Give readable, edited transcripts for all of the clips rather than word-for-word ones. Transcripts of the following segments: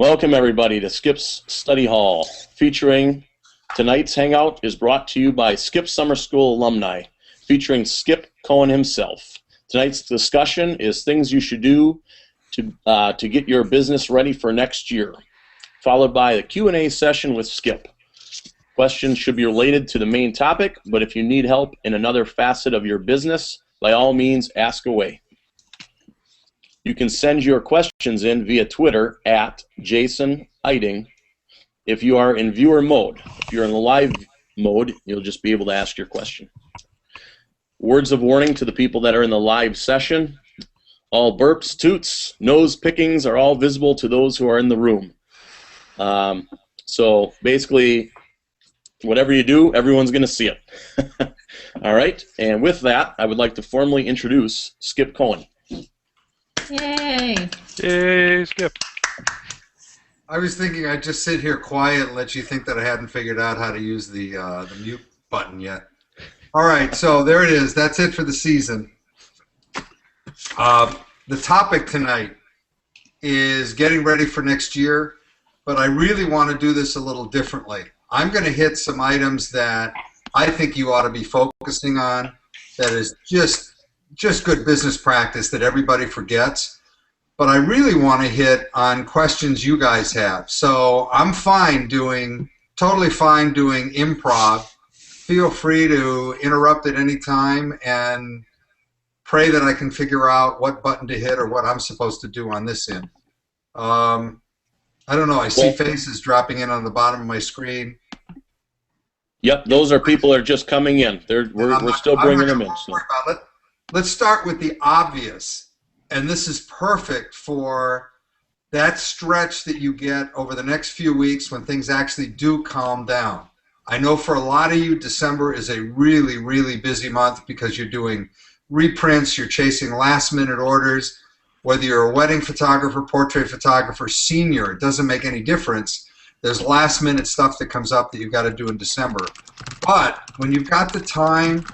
Welcome everybody to Skip's Study Hall. Featuring tonight's hangout is brought to you by Skip Summer School alumni, featuring Skip Cohen himself. Tonight's discussion is things you should do to get your business ready for next year, followed by a Q&A session with Skip. Questions should be related to the main topic, but if you need help in another facet of your business, by all means, ask away. You can send your questions in via Twitter at Jason Eiting. If you are in viewer mode, if you're in the live mode, you'll just be able to ask your question. Words of warning to the people that are in the live session. All burps, toots, nose pickings are all visible to those who are in the room. So basically, whatever you do, everyone's going to see it. All right, and with that, I would like to formally introduce Skip Cohen. Yay! Yay, Skip. I was thinking I'd just sit here quiet and let you think that I hadn't figured out how to use the mute button yet. All right, so there it is. That's it for the season. The topic tonight is getting ready for next year, but I really want to do this a little differently. I'm going to hit some items that I think you ought to be focusing on that is just good business practice that everybody forgets. But I really want to hit on questions you guys have. So I'm totally fine doing improv. Feel free to interrupt at any time and pray that I can figure out what button to hit or what I'm supposed to do on this end. I don't know. I see faces dropping in on the bottom of my screen. Yep, those are people that are just coming in. We're still bringing them in. So. Let's start with the obvious, and this is perfect for that stretch that you get over the next few weeks when things actually do calm down. I know for a lot of you, December is a really, really busy month because you're doing reprints, you're chasing last-minute orders. Whether you're a wedding photographer, portrait photographer, senior, it doesn't make any difference. There's last-minute stuff that comes up that you've got to do in December. But when you've got the time,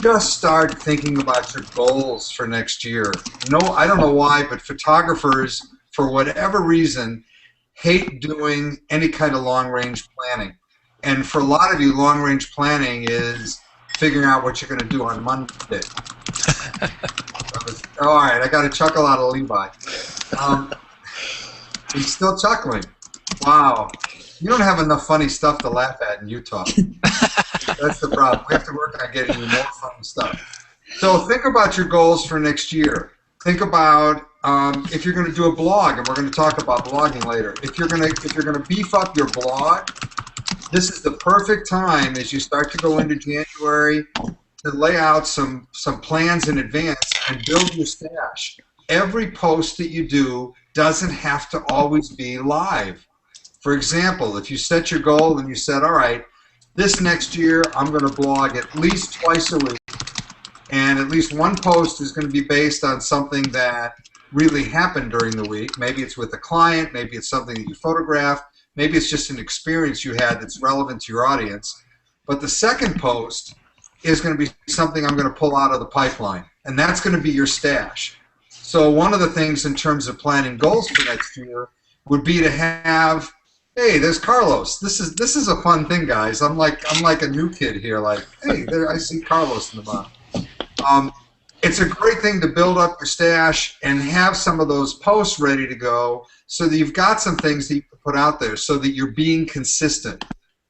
just start thinking about your goals for next year. No, I don't know why, but photographers, for whatever reason, hate doing any kind of long-range planning. And for a lot of you, long-range planning is figuring out what you're going to do on Monday. All right, I got a chuckle out of Levi. He's still chuckling. Wow. You don't have enough funny stuff to laugh at in Utah. That's the problem. We have to work on getting you more fun stuff. So think about your goals for next year. Think about if you're going to do a blog, and we're going to talk about blogging later. If you're going to beef up your blog, this is the perfect time as you start to go into January to lay out some plans in advance and build your stash. Every post that you do doesn't have to always be live. For example, if you set your goal and you said, all right, this next year I'm going to blog at least twice a week, and at least one post is going to be based on something that really happened during the week. Maybe it's with a client, maybe it's something that you photographed, maybe it's just an experience you had that's relevant to your audience. But the second post is going to be something I'm going to pull out of the pipeline, and that's going to be your stash. So one of the things in terms of planning goals for next year would be to have, hey, there's Carlos. This is a fun thing, guys. I'm like a new kid here. Like, hey, there I see Carlos in the bottom. It's a great thing to build up your stash and have some of those posts ready to go so that you've got some things that you can put out there so that you're being consistent.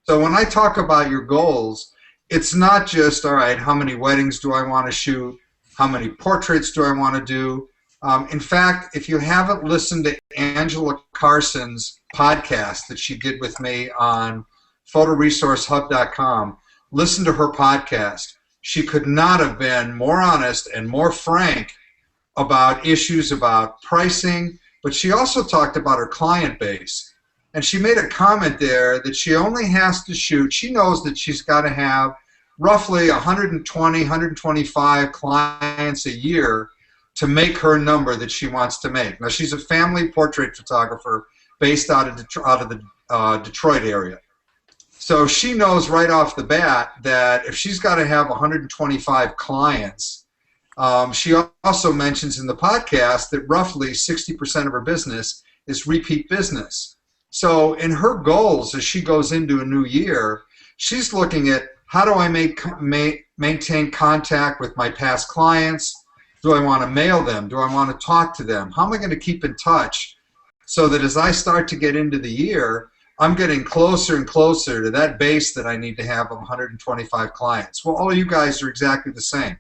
So when I talk about your goals, it's not just, all right, how many weddings do I want to shoot? How many portraits do I want to do? In fact, if you haven't listened to Angela Carson's podcast that she did with me on photoresourcehub.com, listen to her podcast. She could not have been more honest and more frank about issues about pricing, but she also talked about her client base. And she made a comment there that she only has to shoot, she knows that she's got to have roughly 120, 125 clients a year to make her number that she wants to make. Now, she's a family portrait photographer based out of the Detroit area. So she knows right off the bat that if she's got to have 125 clients, she also mentions in the podcast that roughly 60% of her business is repeat business. So in her goals, as she goes into a new year, she's looking at how do I maintain contact with my past clients? Do I want to mail them? Do I want to talk to them? How am I going to keep in touch so that as I start to get into the year, I'm getting closer and closer to that base that I need to have of 125 clients? Well, all you guys are exactly the same.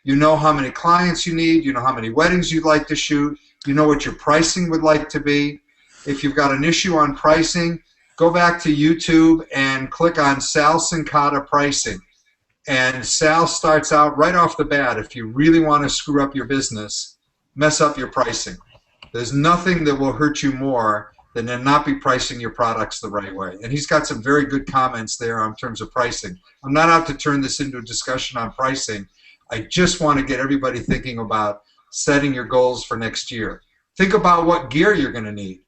You know how many clients you need. You know how many weddings you'd like to shoot. You know what your pricing would like to be. If you've got an issue on pricing, go back to YouTube and click on Sal Sincata pricing. And Sal starts out right off the bat, if you really want to screw up your business, mess up your pricing. There's nothing that will hurt you more than to not be pricing your products the right way. And he's got some very good comments there in terms of pricing. I'm not out to turn this into a discussion on pricing. I just want to get everybody thinking about setting your goals for next year. Think about what gear you're going to need.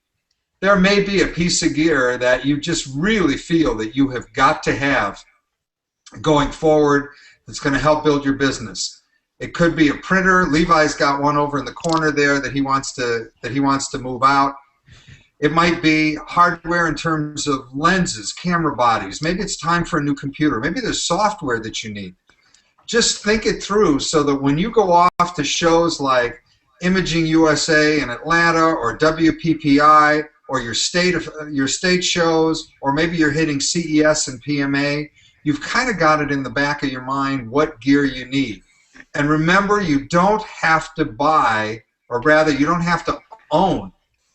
There may be a piece of gear that you just really feel that you have got to have going forward that's going to help build your business. It could be a printer. Levi's got one over in the corner there that he wants to move out. It might be hardware in terms of lenses, camera bodies. Maybe it's time for a new computer. Maybe there's software that you need. Just think it through so that when you go off to shows like Imaging USA in Atlanta or WPPI or your state shows, or maybe you're hitting CES and PMA, you've kind of got it in the back of your mind what gear you need. And remember, you don't have to buy, or rather you don't have to own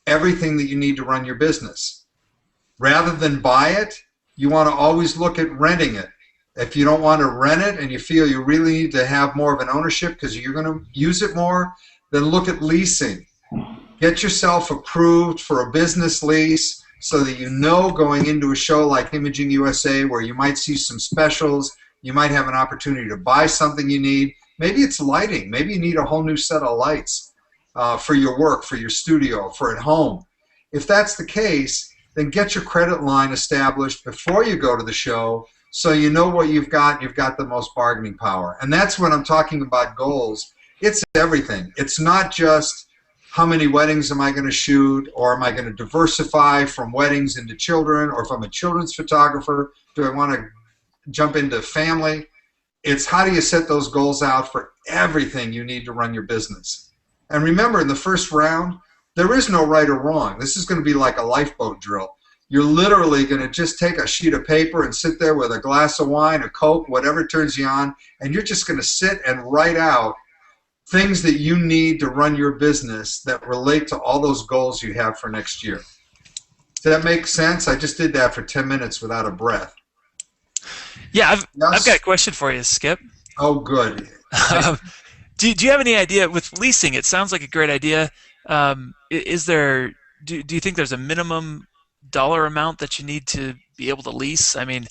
everything that you need to run your business. Rather than buy it, you want to always look at renting it. If you don't want to rent it and you feel you really need to have more of an ownership because you're going to use it more, then look at leasing. Get yourself approved for a business lease so that you know going into a show like Imaging USA where you might see some specials, you might have an opportunity to buy something you need. Maybe it's lighting. Maybe you need a whole new set of lights for your work, for your studio, for at home. If that's the case, then get your credit line established before you go to the show so you know what you've got the most bargaining power. And that's when I'm talking about goals. It's everything. It's not just how many weddings am I going to shoot, or am I going to diversify from weddings into children, or if I'm a children's photographer, do I want to jump into family? It's how do you set those goals out for everything you need to run your business. And remember, in the first round, there is no right or wrong. This is going to be like a lifeboat drill. You're literally going to just take a sheet of paper and sit there with a glass of wine, a Coke, whatever turns you on, and you're just going to sit and write out things that you need to run your business that relate to all those goals you have for next year. Does that make sense? I just did that for 10 minutes without a breath. Yeah, I've got a question for you, Skip. Oh, good. Do you have any idea with leasing? It sounds like a great idea. Is there? Do you think there's a minimum dollar amount that you need to be able to lease? I mean,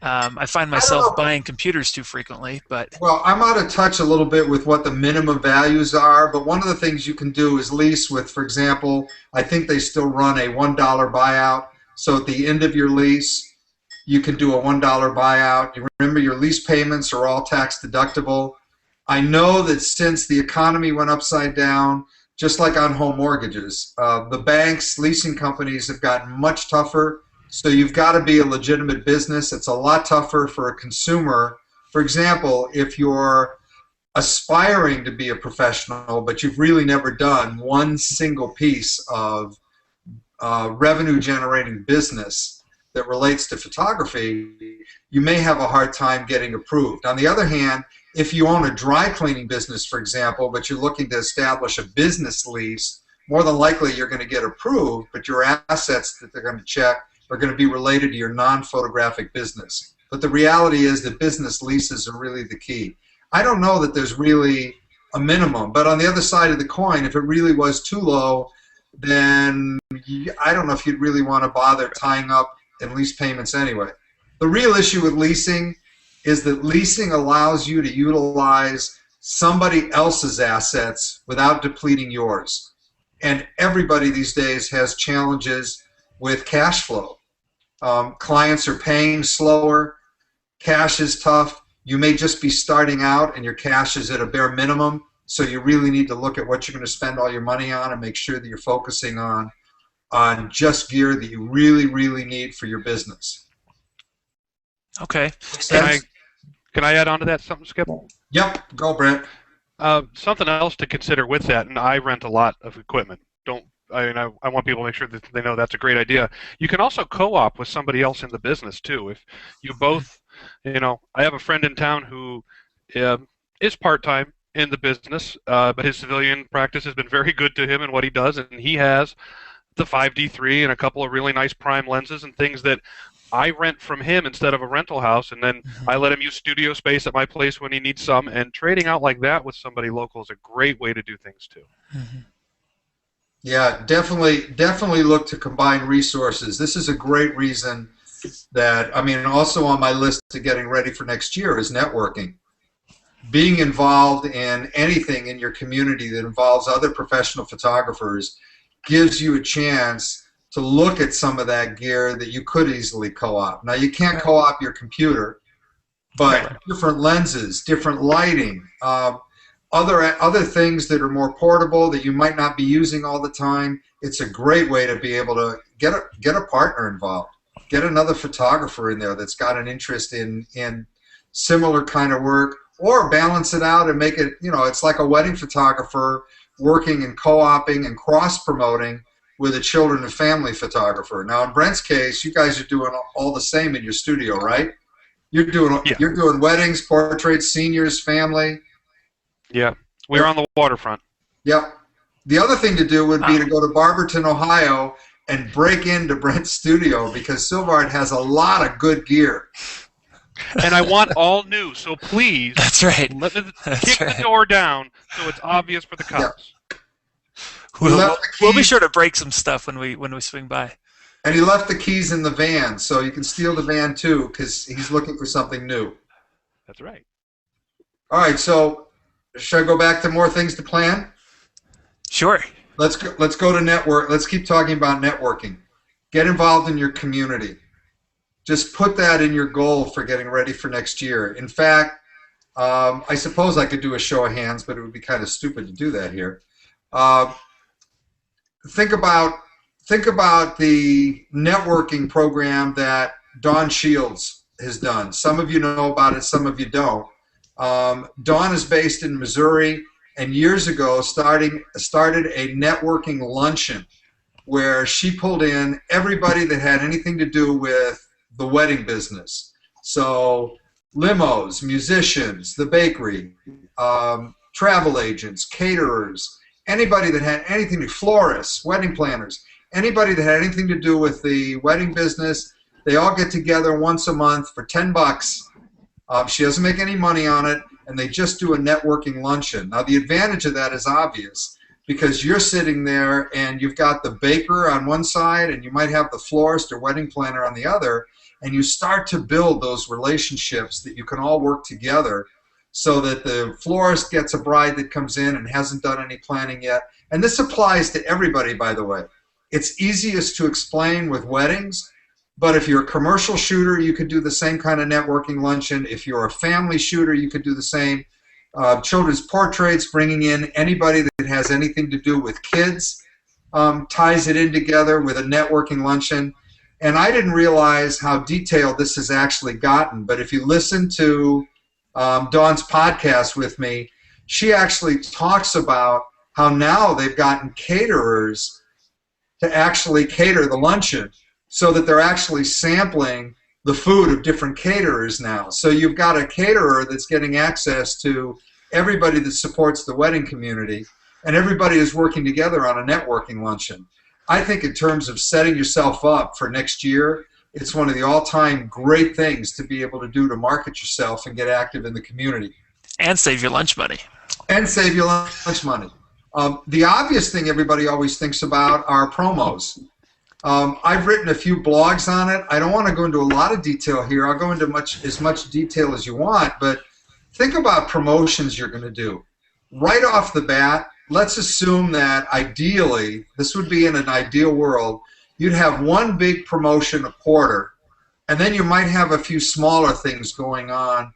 I find myself buying computers too frequently, but well, I'm out of touch a little bit with what the minimum values are. But one of the things you can do is lease with, for example, I think they still run a $1 buyout. So at the end of your lease, you can do a $1 buyout. You remember your lease payments are all tax deductible. I know that since the economy went upside down, just like on home mortgages, the banks, leasing companies have gotten much tougher. So you've got to be a legitimate business. It's a lot tougher for a consumer. For example, if you're aspiring to be a professional, but you've really never done one single piece of revenue-generating business that relates to photography, you may have a hard time getting approved. On the other hand, if you own a dry cleaning business, for example, but you're looking to establish a business lease, more than likely you're going to get approved, but your assets that they're going to check are going to be related to your non-photographic business. But the reality is that business leases are really the key. I don't know that there's really a minimum, but on the other side of the coin, if it really was too low, then I don't know if you'd really want to bother tying up in lease payments anyway. The real issue with leasing is that leasing allows you to utilize somebody else's assets without depleting yours. And everybody these days has challenges with cash flow. Clients are paying slower. Cash is tough. You may just be starting out and your cash is at a bare minimum, so you really need to look at what you're going to spend all your money on and make sure that you're focusing on on just gear that you really, really need for your business. Okay. Can I add on to that something, Skip? Yep, go, Brent. Something else to consider with that, and I rent a lot of equipment. I want people to make sure that they know that's a great idea. You can also co-op with somebody else in the business too. If you both, I have a friend in town who is part-time in the business, but his civilian practice has been very good to him and what he does, and he has the 5D3 and a couple of really nice prime lenses and things that I rent from him instead of a rental house, and then I let him use studio space at my place when he needs some, and trading out like that with somebody local is a great way to do things too. Yeah, definitely look to combine resources. This is a great reason that, also on my list to getting ready for next year is networking. Being involved in anything in your community that involves other professional photographers gives you a chance to look at some of that gear that you could easily co-op. Now, you can't co-op your computer, but different lenses, different lighting, other things that are more portable that you might not be using all the time. It's a great way to be able to get a partner involved, get another photographer in there that's got an interest in similar kind of work, or balance it out and make it, it's like a wedding photographer working and co-oping and cross-promoting with a children and family photographer. Now, in Brent's case, you guys are doing all the same in your studio, right? You're doing weddings, portraits, seniors, family. Yeah, we're on the waterfront. Yep. The other thing to do would be to go to Barberton, Ohio, and break into Brent's studio, because Silvard has a lot of good gear. And I want all new, so please. That's right. Kick the door down so it's obvious for the cops. Yep. We'll be sure to break some stuff when we swing by. And he left the keys in the van, so you can steal the van too, because he's looking for something new. That's right. All right, so should I go back to more things to plan? Sure. Let's go to network. Let's keep talking about networking. Get involved in your community. Just put that in your goal for getting ready for next year. In fact, I suppose I could do a show of hands, but it would be kind of stupid to do that here. Think about the networking program that Dawn Shields has done. Some of you know about it, some of you don't. Dawn is based in Missouri, and years ago started a networking luncheon where she pulled in everybody that had anything to do with the wedding business. So limos, musicians, the bakery, travel agents, caterers, anybody that had anything to, florists, wedding planners, anybody that had anything to do with the wedding business, they all get together once a month for $10. She doesn't make any money on it, and they just do a networking luncheon. Now, the advantage of that is obvious, because you're sitting there and you've got the baker on one side and you might have the florist or wedding planner on the other, and you start to build those relationships that you can all work together so that the florist gets a bride that comes in and hasn't done any planning yet. And this applies to everybody, by the way. It's easiest to explain with weddings, but if you're a commercial shooter, you could do the same kind of networking luncheon. If you're a family shooter, you could do the same. Children's portraits, bringing in anybody that has anything to do with kids, ties it in together with a networking luncheon. And I didn't realize how detailed this has actually gotten, but if you listen to Dawn's podcast with me, she actually talks about how now they've gotten caterers to actually cater the luncheon so that they're actually sampling the food of different caterers now. So you've got a caterer that's getting access to everybody that supports the wedding community, and everybody is working together on a networking luncheon. I think in terms of setting yourself up for next year, it's one of the all-time great things to be able to do to market yourself and get active in the community. And save your lunch money. And save your lunch money. The obvious thing everybody always thinks about are promos. I've written a few blogs on it. I don't want to go into a lot of detail here. I'll go into as much detail as you want, but think about promotions you're going to do. Right off the bat, let's assume that ideally, this would be in an ideal world, you'd have one big promotion a quarter, and then you might have a few smaller things going on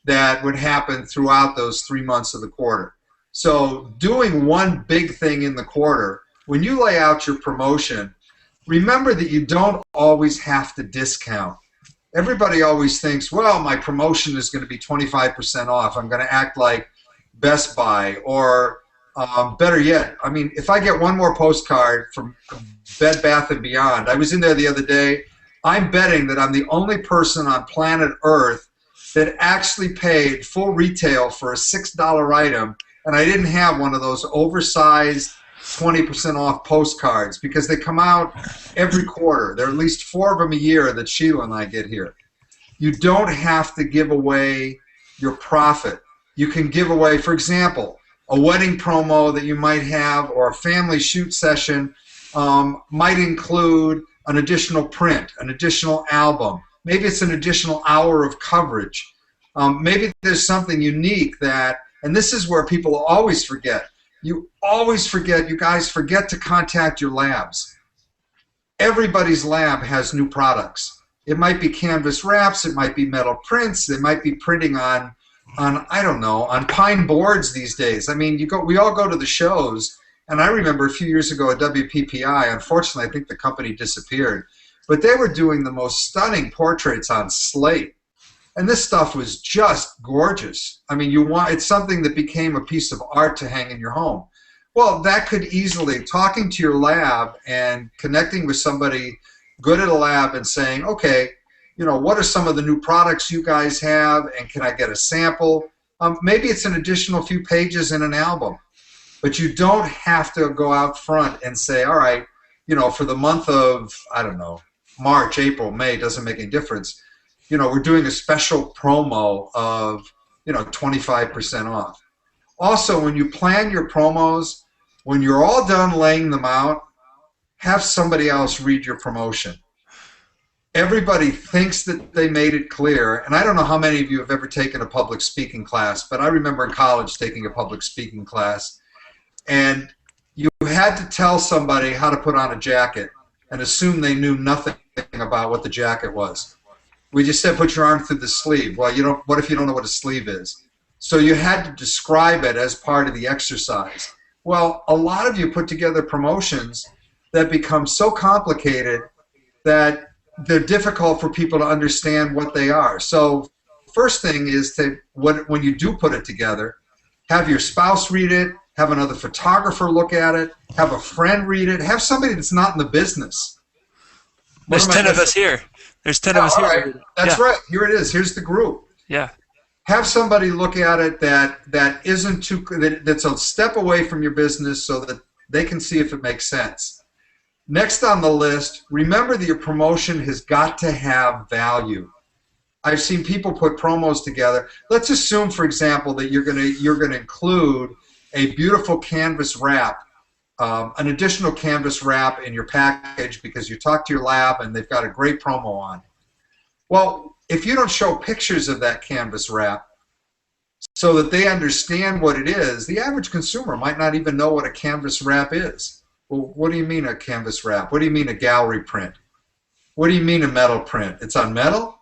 that would happen throughout those 3 months of the quarter. So doing one big thing in the quarter, when you lay out your promotion, remember that you don't always have to discount. Everybody always thinks, well, my promotion is going to be 25% off. I'm going to act like Best Buy, or better yet, I mean, if I get one more postcard from Bed Bath & Beyond, I was in there the other day, I'm betting that I'm the only person on planet Earth that actually paid full retail for a $6 item, and I didn't have one of those oversized 20% off postcards, because they come out every quarter. There are at least 4 of them a year that Sheila and I get here. You don't have to give away your profit. You can give away, for example, a wedding promo that you might have, or a family shoot session might include an additional print, an additional album. Maybe it's an additional hour of coverage. Maybe there's something unique that, and this is where people always forget. You always forget, you guys forget to contact your labs. Everybody's lab has new products. It might be canvas wraps, it might be metal prints, it might be printing on I don't know, on pine boards these days. I mean, we all go to the shows, and I remember a few years ago at WPPI, unfortunately I think the company disappeared, but they were doing the most stunning portraits on slate. And this stuff was just gorgeous. I mean, it's something that became a piece of art to hang in your home. Well, that could easily, talking to your lab and connecting with somebody good at a lab and saying, okay, you know, what are some of the new products you guys have, and can I get a sample? Maybe it's an additional few pages in an album. But you don't have to go out front and say, all right, you know, for the month of, I don't know, March, April, May, doesn't make any difference. You know, we're doing a special promo of, you know, 25% off. Also, when you plan your promos, when you're all done laying them out, have somebody else read your promotion. Everybody thinks that they made it clear, and I don't know how many of you have ever taken a public speaking class, but I remember in college taking a public speaking class, and you had to tell somebody how to put on a jacket and assume they knew nothing about what the jacket was. We just said, put your arm through the sleeve. Well, what if you don't know what a sleeve is? So you had to describe it as part of the exercise. Well, a lot of you put together promotions that become so complicated that they're difficult for people to understand what they are. So first thing is when you do put it together, have your spouse read it, have another photographer look at it, have a friend read it, have somebody that's not in the business. There's 10 of us here. There's 10 of us here. Right. That's right. Here it is. Here's the group. Yeah. Have somebody look at it that's a step away from your business so that they can see if it makes sense. Next on the list, remember that your promotion has got to have value. I've seen people put promos together. Let's assume, for example, that you're going to include a beautiful canvas wrap, an additional canvas wrap in your package because you talk to your lab and they've got a great promo on. Well, if you don't show pictures of that canvas wrap so that they understand what it is, the average consumer might not even know what a canvas wrap is. Well, what do you mean a canvas wrap? What do you mean a gallery print? What do you mean a metal print? It's on metal?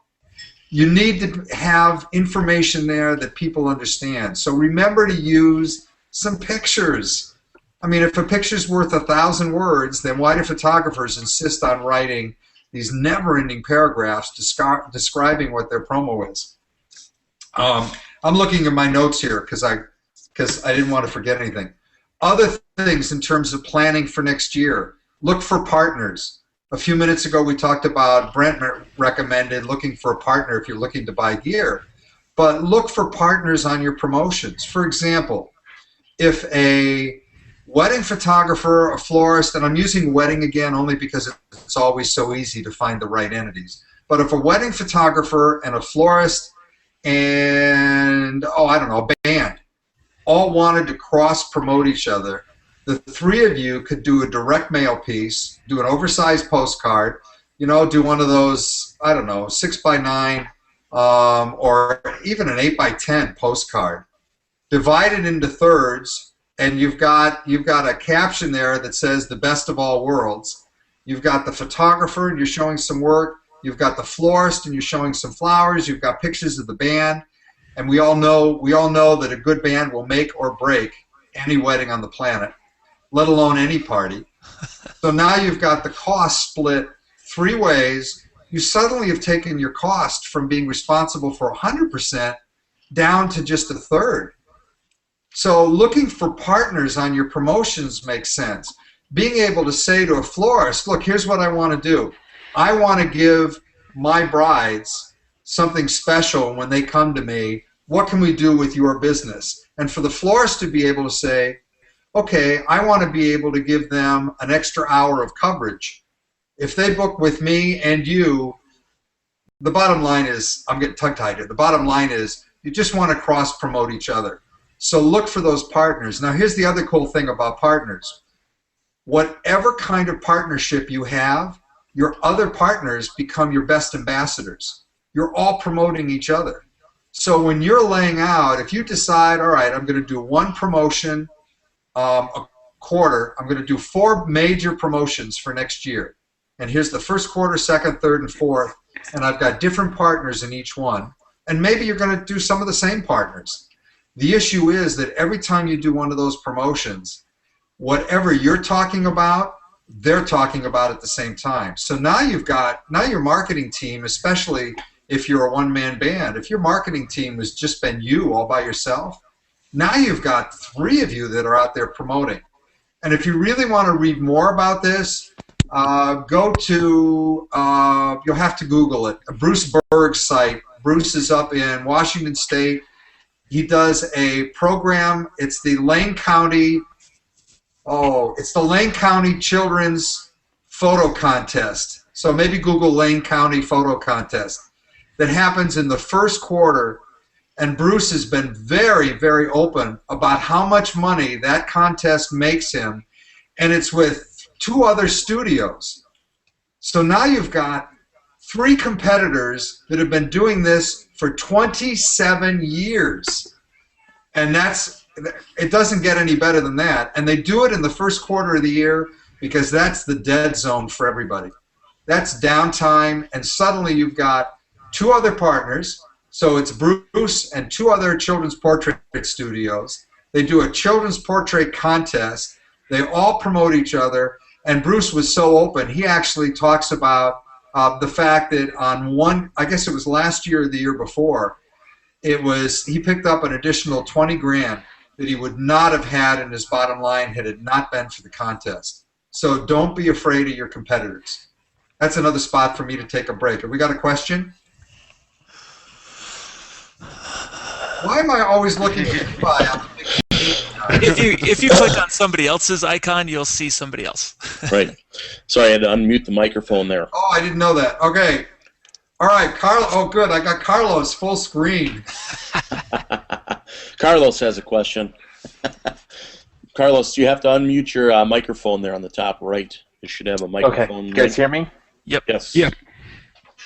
You need to have information there that people understand. So remember to use some pictures. I mean, if a picture's worth 1,000 words, then why do photographers insist on writing these never-ending paragraphs describing what their promo is? I'm looking at my notes here because I didn't want to forget anything. Other things in terms of planning for next year, look for partners. A few minutes ago we talked about, Brent recommended looking for a partner if you're looking to buy gear. But look for partners on your promotions. For example, if a wedding photographer, a florist, and I'm using wedding again only because it's always so easy to find the right entities. But if a wedding photographer and a florist and, I don't know, a band all wanted to cross-promote each other, the three of you could do a direct mail piece, do an oversized postcard, do one of those, I don't know, 6x9 or even an 8x10 postcard. Divide it into thirds, and you've got a caption there that says the best of all worlds. You've got the photographer and you're showing some work. You've got the florist and you're showing some flowers. You've got pictures of the band. And we all know that a good band will make or break any wedding on the planet, let alone any party. So now you've got the cost split 3 ways. You suddenly have taken your cost from being responsible for 100% down to just a third. So looking for partners on your promotions makes sense. Being able to say to a florist, look, here's what I want to do. I want to give my brides something special when they come to me. What can we do with your business? And for the florist to be able to say, okay, I want to be able to give them an extra hour of coverage. If they book with me and you, the bottom line is, I'm getting tongue-tied here, the bottom line is you just want to cross-promote each other. So look for those partners. Now here's the other cool thing about partners. Whatever kind of partnership you have, your other partners become your best ambassadors. You're all promoting each other. So when you're laying out, if you decide, all right, I'm going to do one promotion a quarter, I'm going to do 4 major promotions for next year. And here's the first quarter, second, third, and fourth. And I've got different partners in each one. And maybe you're going to do some of the same partners. The issue is that every time you do one of those promotions, whatever you're talking about, they're talking about at the same time. So now your marketing team, especially if you're a one-man band, if your marketing team has just been you all by yourself, now you've got 3 of you that are out there promoting. And if you really want to read more about this, go to, you'll have to Google it, Bruce Berg's site. Bruce is up in Washington State. He does a program, it's the Lane County Children's Photo Contest. So maybe Google Lane County Photo Contest. That happens in the first quarter, and Bruce has been very, very open about how much money that contest makes him, and it's with 2 other studios. So now you've got 3 competitors that have been doing this for 27 years. And it doesn't get any better than that. And they do it in the first quarter of the year because that's the dead zone for everybody. That's downtime, and suddenly you've got 2 other partners. So it's Bruce and 2 other children's portrait studios. They do a children's portrait contest. They all promote each other. And Bruce was so open, he actually talks about the fact that on one, I guess it was last year or the year before, he picked up an additional 20 grand that he would not have had in his bottom line had it not been for the contest. So don't be afraid of your competitors. That's another spot for me to take a break. Have we got a question? Why am I always looking at if you click on somebody else's icon, you'll see somebody else. Right. Sorry, I had to unmute the microphone there. Oh, I didn't know that. Okay. All right, Carlos. Oh, good. I got Carlos full screen. Carlos has a question. Carlos, you have to unmute your microphone there on the top right. You should have a microphone. Okay. You guys hear me? Yep. Yes. Yep.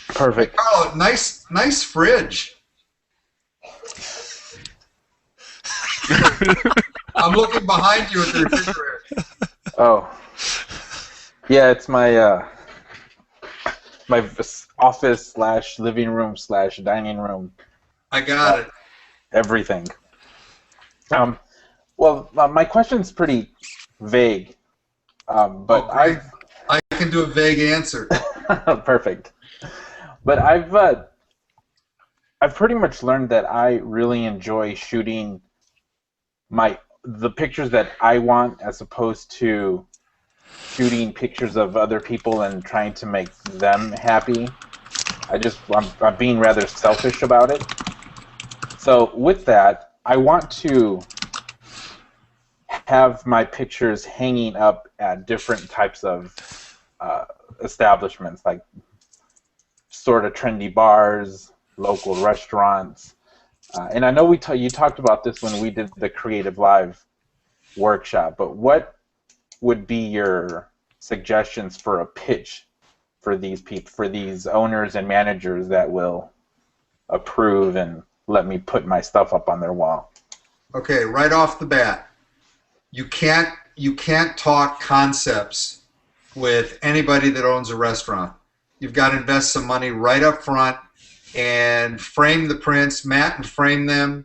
Perfect. Carlos, nice fridge. I'm looking behind you at the refrigerator. Oh. Yeah, it's my my office / living room / dining room. I got it. Everything. Well, my question's pretty vague, but I can do a vague answer. Perfect. But I've pretty much learned that I really enjoy shooting the pictures that I want, as opposed to shooting pictures of other people and trying to make them happy. I'm being rather selfish about it. So with that, I want to have my pictures hanging up at different types of establishments, like sort of trendy bars, local restaurants. And I know you talked about this when we did the Creative Live workshop, but what would be your suggestions for a pitch for these people, for these owners and managers that will approve and let me put my stuff up on their wall? Okay, right off the bat, you can't talk concepts with anybody that owns a restaurant. You've got to invest some money right up front and frame the prints, mat and frame them.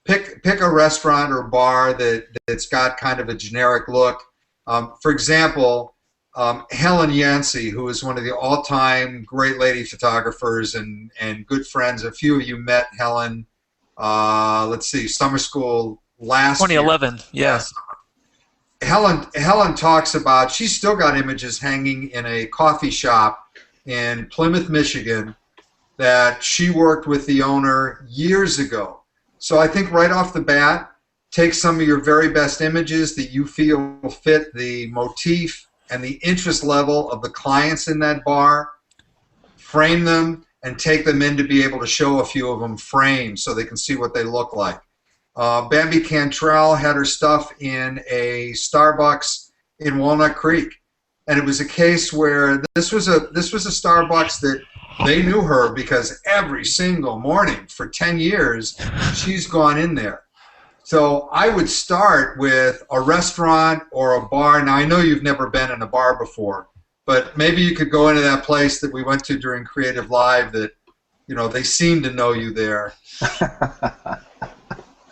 Pick a restaurant or bar that's got kind of a generic look. For example, Helen Yancey, who is one of the all-time great lady photographers and good friends. A few of you met Helen, let's see, summer school last 2011, year. yes. Helen talks about, she's still got images hanging in a coffee shop in Plymouth, Michigan, that she worked with the owner years ago. So I think right off the bat, take some of your very best images that you feel fit the motif and the interest level of the clients in that bar, frame them, and take them in to be able to show a few of them framed so they can see what they look like. Bambi Cantrell had her stuff in a Starbucks in Walnut Creek, and it was a case where this was a Starbucks that they knew her because every single morning for 10 years she's gone in there. So I would start with a restaurant or a bar. Now I know you've never been in a bar before, but maybe you could go into that place that we went to during Creative Live that, you know, they seem to know you there.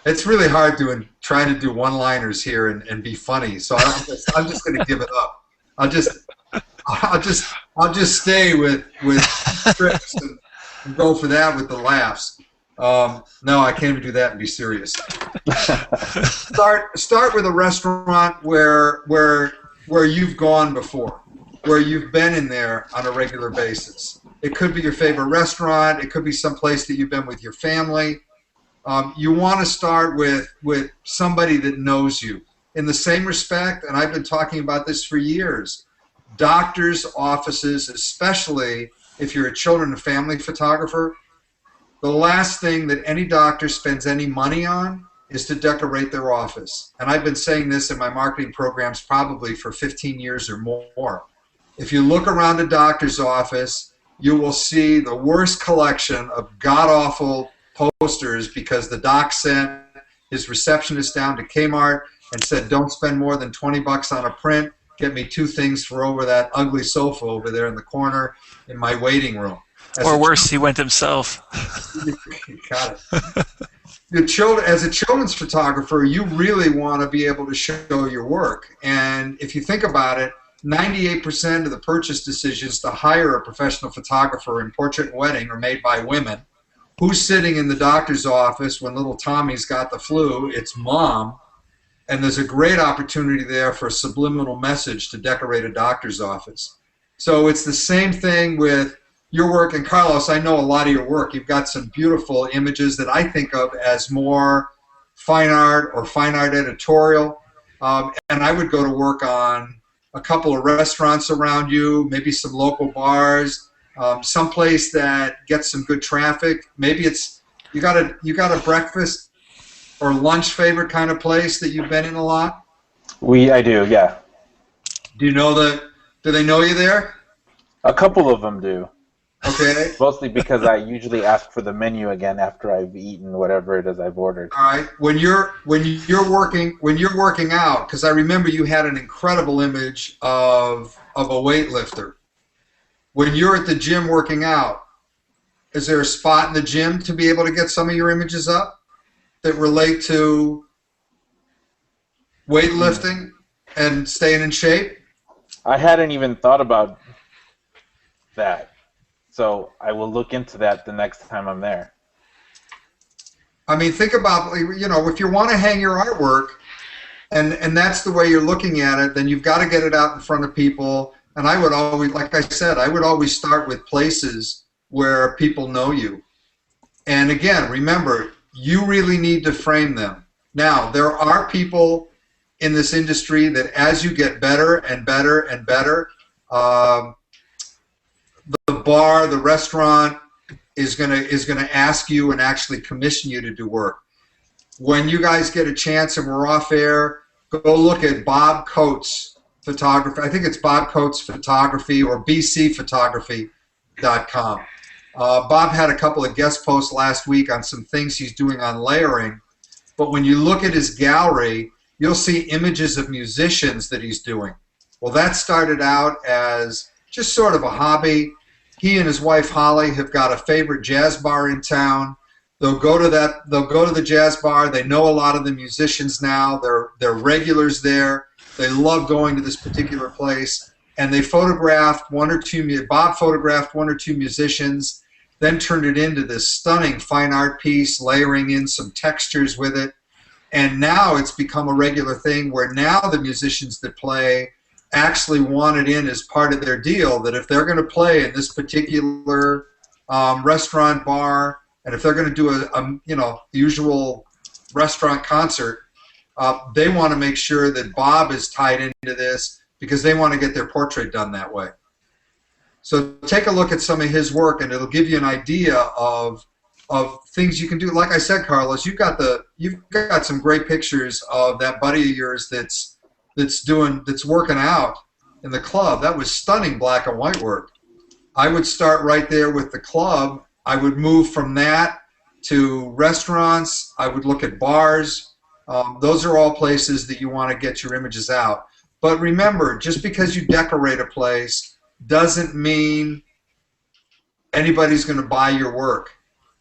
It's really hard trying to do one-liners here and be funny. So I'm just going to give it up. I'll just stay with scripts and go for that with the laughs. No, I can't even do that and be serious. Start with a restaurant where you've gone before, where you've been in there on a regular basis. It could be your favorite restaurant. It could be some place that you've been with your family. You want to start with somebody that knows you. In the same respect, and I've been talking about this for years, doctors' offices, especially if you're a children and family photographer, the last thing that any doctor spends any money on is to decorate their office. And I've been saying this in my marketing programs probably for 15 years or more. If you look around a doctor's office, you will see the worst collection of god-awful posters because the doc sent his receptionist down to Kmart and said, don't spend more than 20 bucks on a print. Get me 2 things for over that ugly sofa over there in the corner in my waiting room. Or worse, he went himself. You got it. As a children's photographer, you really want to be able to show your work. And if you think about it, 98% of the purchase decisions to hire a professional photographer in portrait and wedding are made by women. Who's sitting in the doctor's office when little Tommy's got the flu? It's mom. And there's a great opportunity there for a subliminal message to decorate a doctor's office. So it's the same thing with your work. And Carlos, I know a lot of your work. You've got some beautiful images that I think of as more fine art or fine art editorial. And I would go to work on a couple of restaurants around you, maybe some local bars, someplace that gets some good traffic. Maybe it's you got a breakfast or lunch favorite kind of place that you've been in a lot? I do, yeah. Do they know you there? A couple of them do. Okay. Mostly because I usually ask for the menu again after I've eaten whatever it is I've ordered. All right. When you're working out, because I remember you had an incredible image of a weightlifter. When you're at the gym working out, is there a spot in the gym to be able to get some of your images up that relate to weightlifting and staying in shape? I hadn't even thought about that. So I will look into that the next time I'm there. I mean, think about, if you want to hang your artwork and that's the way you're looking at it, then you've got to get it out in front of people. And I would always, like I said, I would always start with places where people know you. And again, remember, you really need to frame them. Now, there are people in this industry that as you get better and better and better, the bar, the restaurant is gonna ask you and actually commission you to do work. When you guys get a chance and we're off air, go look at Bob Coates photography. I think it's Bob Coates Photography or bcphotography.com. Bob had a couple of guest posts last week on some things he's doing on layering, but when you look at his gallery, you'll see images of musicians that he's doing. Well, that started out as just sort of a hobby. He and his wife Holly have got a favorite jazz bar in town. They'll go to the jazz bar. They know a lot of the musicians now. They're regulars there. They love going to this particular place. and they photographed Bob photographed one or two musicians, then turned it into this stunning fine art piece, layering in some textures with it. And now it's become a regular thing where now the musicians that play actually want it in as part of their deal, that if they're going to play in this particular restaurant, bar, and if they're going to do a the usual restaurant concert, they want to make sure that Bob is tied into this because they want to get their portrait done that way. So take a look at some of his work, and it'll give you an idea of things you can do. Like I said, Carlos, you've got some great pictures of that buddy of yours that's working out in the club. That was stunning black and white work. I would start right there with the club. I would move from that to restaurants. I would look at bars. Those are all places that you want to get your images out. But remember, just because you decorate a place doesn't mean anybody's going to buy your work.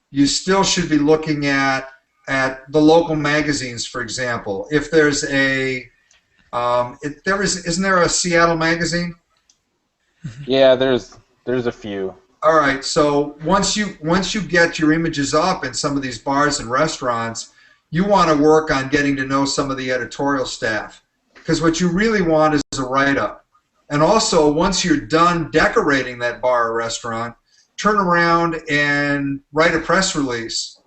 You still should be looking at the local magazines, for example. If there's isn't there a Seattle magazine? Yeah, there's a few. All right, so once you get your images up in some of these bars and restaurants, you want to work on getting to know some of the editorial staff, because what you really want is a write-up. And also, once you're done decorating that bar or restaurant, turn around and write a press release.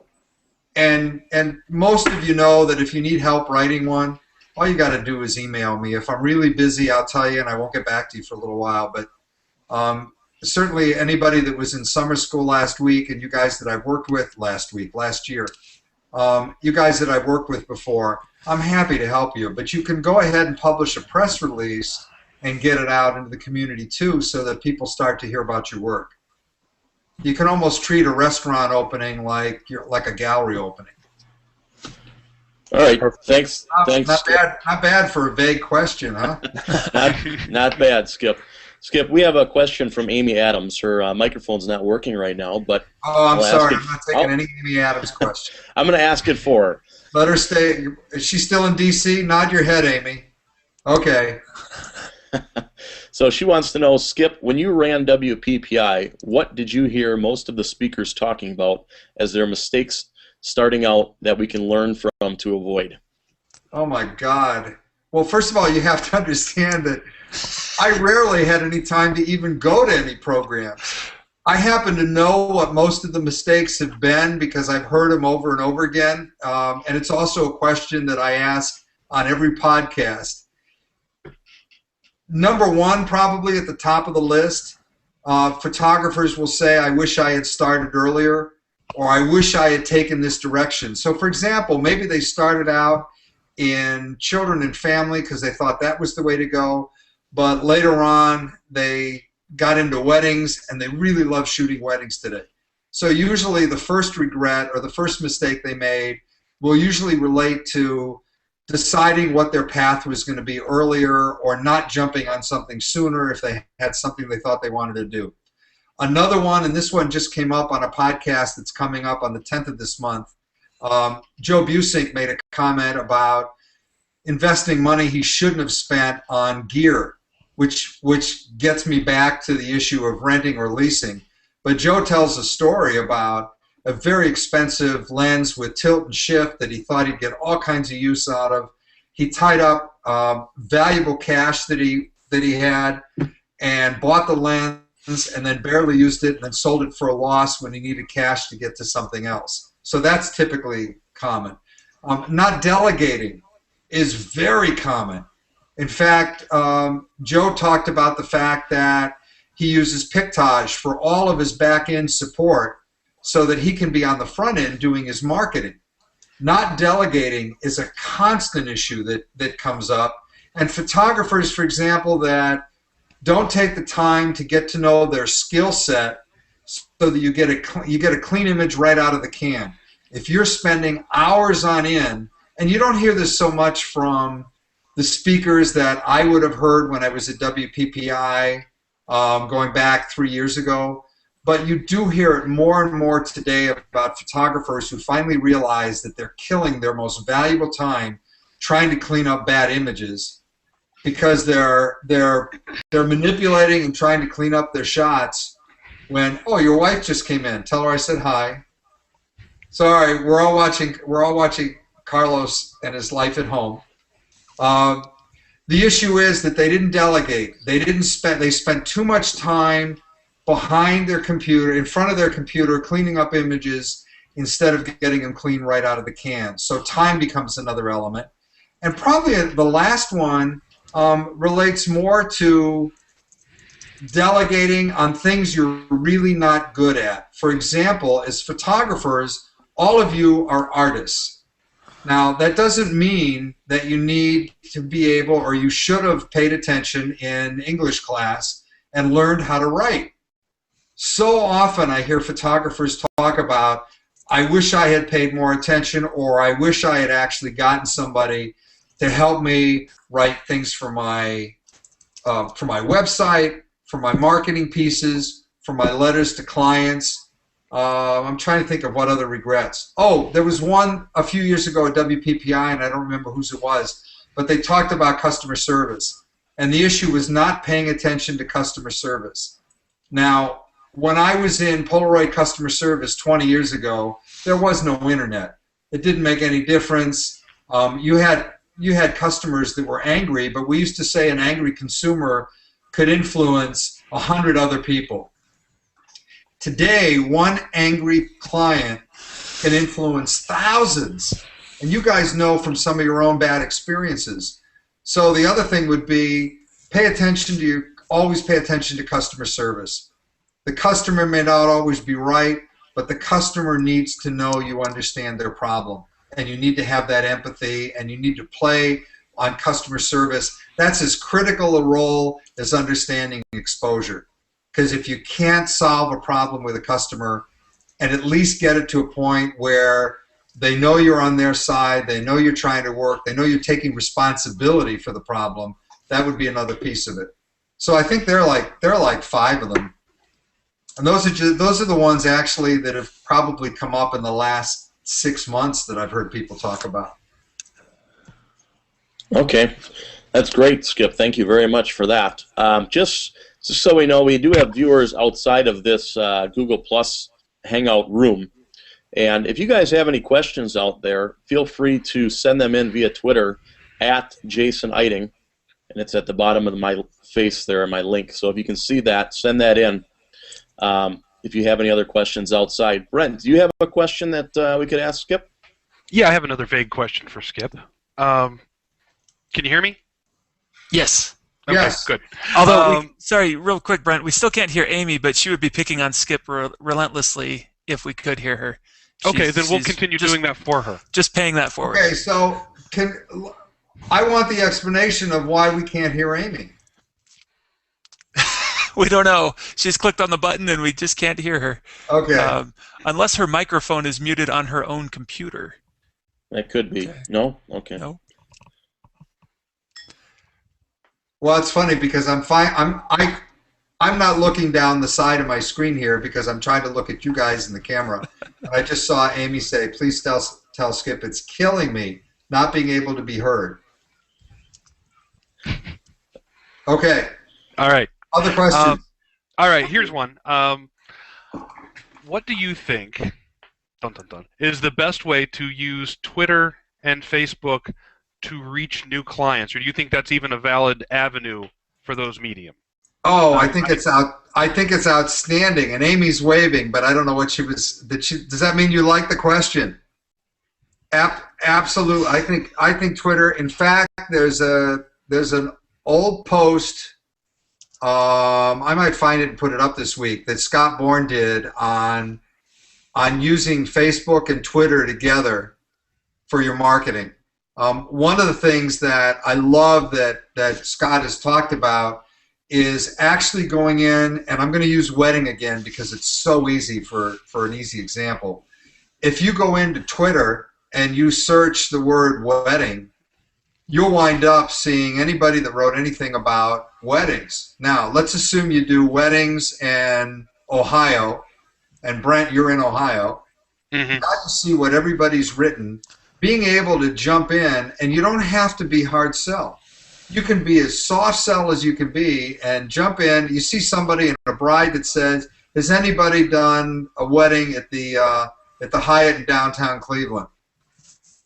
And most of you know that if you need help writing one, all you got to do is email me. If I'm really busy, I'll tell you, and I won't get back to you for a little while. But certainly anybody that was in summer school last week, and you guys that I've worked with last year, you guys that I've worked with before, I'm happy to help you. But you can go ahead and publish a press release and get it out into the community too, so that people start to hear about your work. You can almost treat a restaurant opening like a gallery opening. All right, thanks. Not bad for a vague question, huh? not bad, Skip. Skip, we have a question from Amy Adams. Her microphone's not working right now, but I'm sorry, I'm not taking any Amy Adams question. I'm going to ask it for her. Let her stay. Is she still in D.C.? Nod your head, Amy. Okay. So she wants to know, Skip, when you ran WPPI, what did you hear most of the speakers talking about as their mistakes starting out that we can learn from to avoid? Oh my God. Well, first of all, you have to understand that I rarely had any time to even go to any programs. I happen to know what most of the mistakes have been because I've heard them over and over again, and it's also a question that I ask on every podcast. Number one, probably at the top of the list, photographers will say, I wish I had started earlier, or I wish I had taken this direction. So for example, maybe they started out in children and family because they thought that was the way to go, but later on they got into weddings and they really love shooting weddings today. So usually the first regret or the first mistake they made will usually relate to deciding what their path was going to be earlier, or not jumping on something sooner if they had something they thought they wanted to do. Another one, and this one just came up on a podcast that's coming up on the 10th of this month, Joe Busink made a comment about investing money he shouldn't have spent on gear, which gets me back to the issue of renting or leasing. But Joe tells a story about a very expensive lens with tilt and shift that he thought he'd get all kinds of use out of. He tied up valuable cash that he had and bought the lens and then barely used it and then sold it for a loss when he needed cash to get to something else. So that's typically common. Not delegating is very common. In fact, Joe talked about the fact that he uses Pictage for all of his back-end support so that he can be on the front end doing his marketing. Not delegating is a constant issue that comes up. And photographers, for example, that don't take the time to get to know their skill set so that you get a clean image right out of the can. If you're spending hours on end, and you don't hear this so much from the speakers that I would have heard when I was at WPPI going back 3 years ago, but you do hear it more and more today about photographers who finally realize that they're killing their most valuable time trying to clean up bad images because they're manipulating and trying to clean up their shots. When, oh, your wife just came in, tell her I said hi. Sorry, we're all watching Carlos and his life at home. The issue is that they didn't delegate. They spent too much time behind their computer, in front of their computer, cleaning up images instead of getting them clean right out of the can. So time becomes another element. And probably the last one relates more to delegating on things you're really not good at. For example, as photographers, all of you are artists. Now, that doesn't mean that you need to be able, or you should have paid attention in English class and learned how to write. So often I hear photographers talk about, I wish I had paid more attention, or I wish I had actually gotten somebody to help me write things for my website, for my marketing pieces, for my letters to clients. I'm trying to think of what other regrets. Oh, there was one a few years ago at WPPI, and I don't remember whose it was, but they talked about customer service. And the issue was not paying attention to customer service. Now, when I was in Polaroid customer service 20 years ago, there was no internet. It didn't make any difference. You had customers that were angry, but we used to say an angry consumer could influence 100 other people. Today, one angry client can influence thousands. And you guys know from some of your own bad experiences. So the other thing would be always pay attention to customer service. The customer may not always be right, but the customer needs to know you understand their problem. And you need to have that empathy, and you need to play on customer service. That's as critical a role as understanding exposure. Because if you can't solve a problem with a customer and at least get it to a point where they know you're on their side, they know you're trying to work, they know you're taking responsibility for the problem, that would be another piece of it. So I think there are like 5 of them. And those are the ones actually that have probably come up in the last 6 months that I've heard people talk about. Okay, that's great, Skip. Thank you very much for that. Just so we know, we do have viewers outside of this Google Plus Hangout room. And if you guys have any questions out there, feel free to send them in via Twitter at Jason Eiting. And it's at the bottom of my face there, my link. So if you can see that, send that in. If you have any other questions outside. Brent, do you have a question that we could ask Skip? Yeah, I have another vague question for Skip. Can you hear me? Yes. Okay, Yes. good. Although, sorry, real quick, Brent, we still can't hear Amy, but she would be picking on Skip relentlessly if we could hear her. Okay, then we'll continue doing that for her. Just paying that forward. Okay, so I want the explanation of why we can't hear Amy. We don't know. She's clicked on the button and we just can't hear her. Okay. Unless her microphone is muted on her own computer. That could be. Okay. No? Okay. No. Well, it's funny because I'm not looking down the side of my screen here because I'm trying to look at you guys in the camera. And I just saw Amy say, "Please tell Skip it's killing me not being able to be heard." Okay. All right. Other questions? All right, here's one. What do you think is the best way to use Twitter and Facebook to reach new clients, or do you think that's even a valid avenue for those medium? Oh, I think it's outstanding. And Amy's waving, but I don't know what she was. Does that mean you like the question? Absolutely. I think Twitter. In fact, there's an old post. I might find it and put it up this week that Scott Bourne did on using Facebook and Twitter together for your marketing. One of the things that I love that Scott has talked about is actually going in, and I'm going to use wedding again because it's so easy for an easy example. If you go into Twitter and you search the word wedding, you'll wind up seeing anybody that wrote anything about weddings. Now, let's assume you do weddings in Ohio, and Brent, you're in Ohio. Mm-hmm. You got to see what everybody's written, being able to jump in, and you don't have to be hard sell. you can be as soft sell as you can be and jump in. You see somebody and a bride that says, "Has anybody done a wedding at the Hyatt in downtown Cleveland?"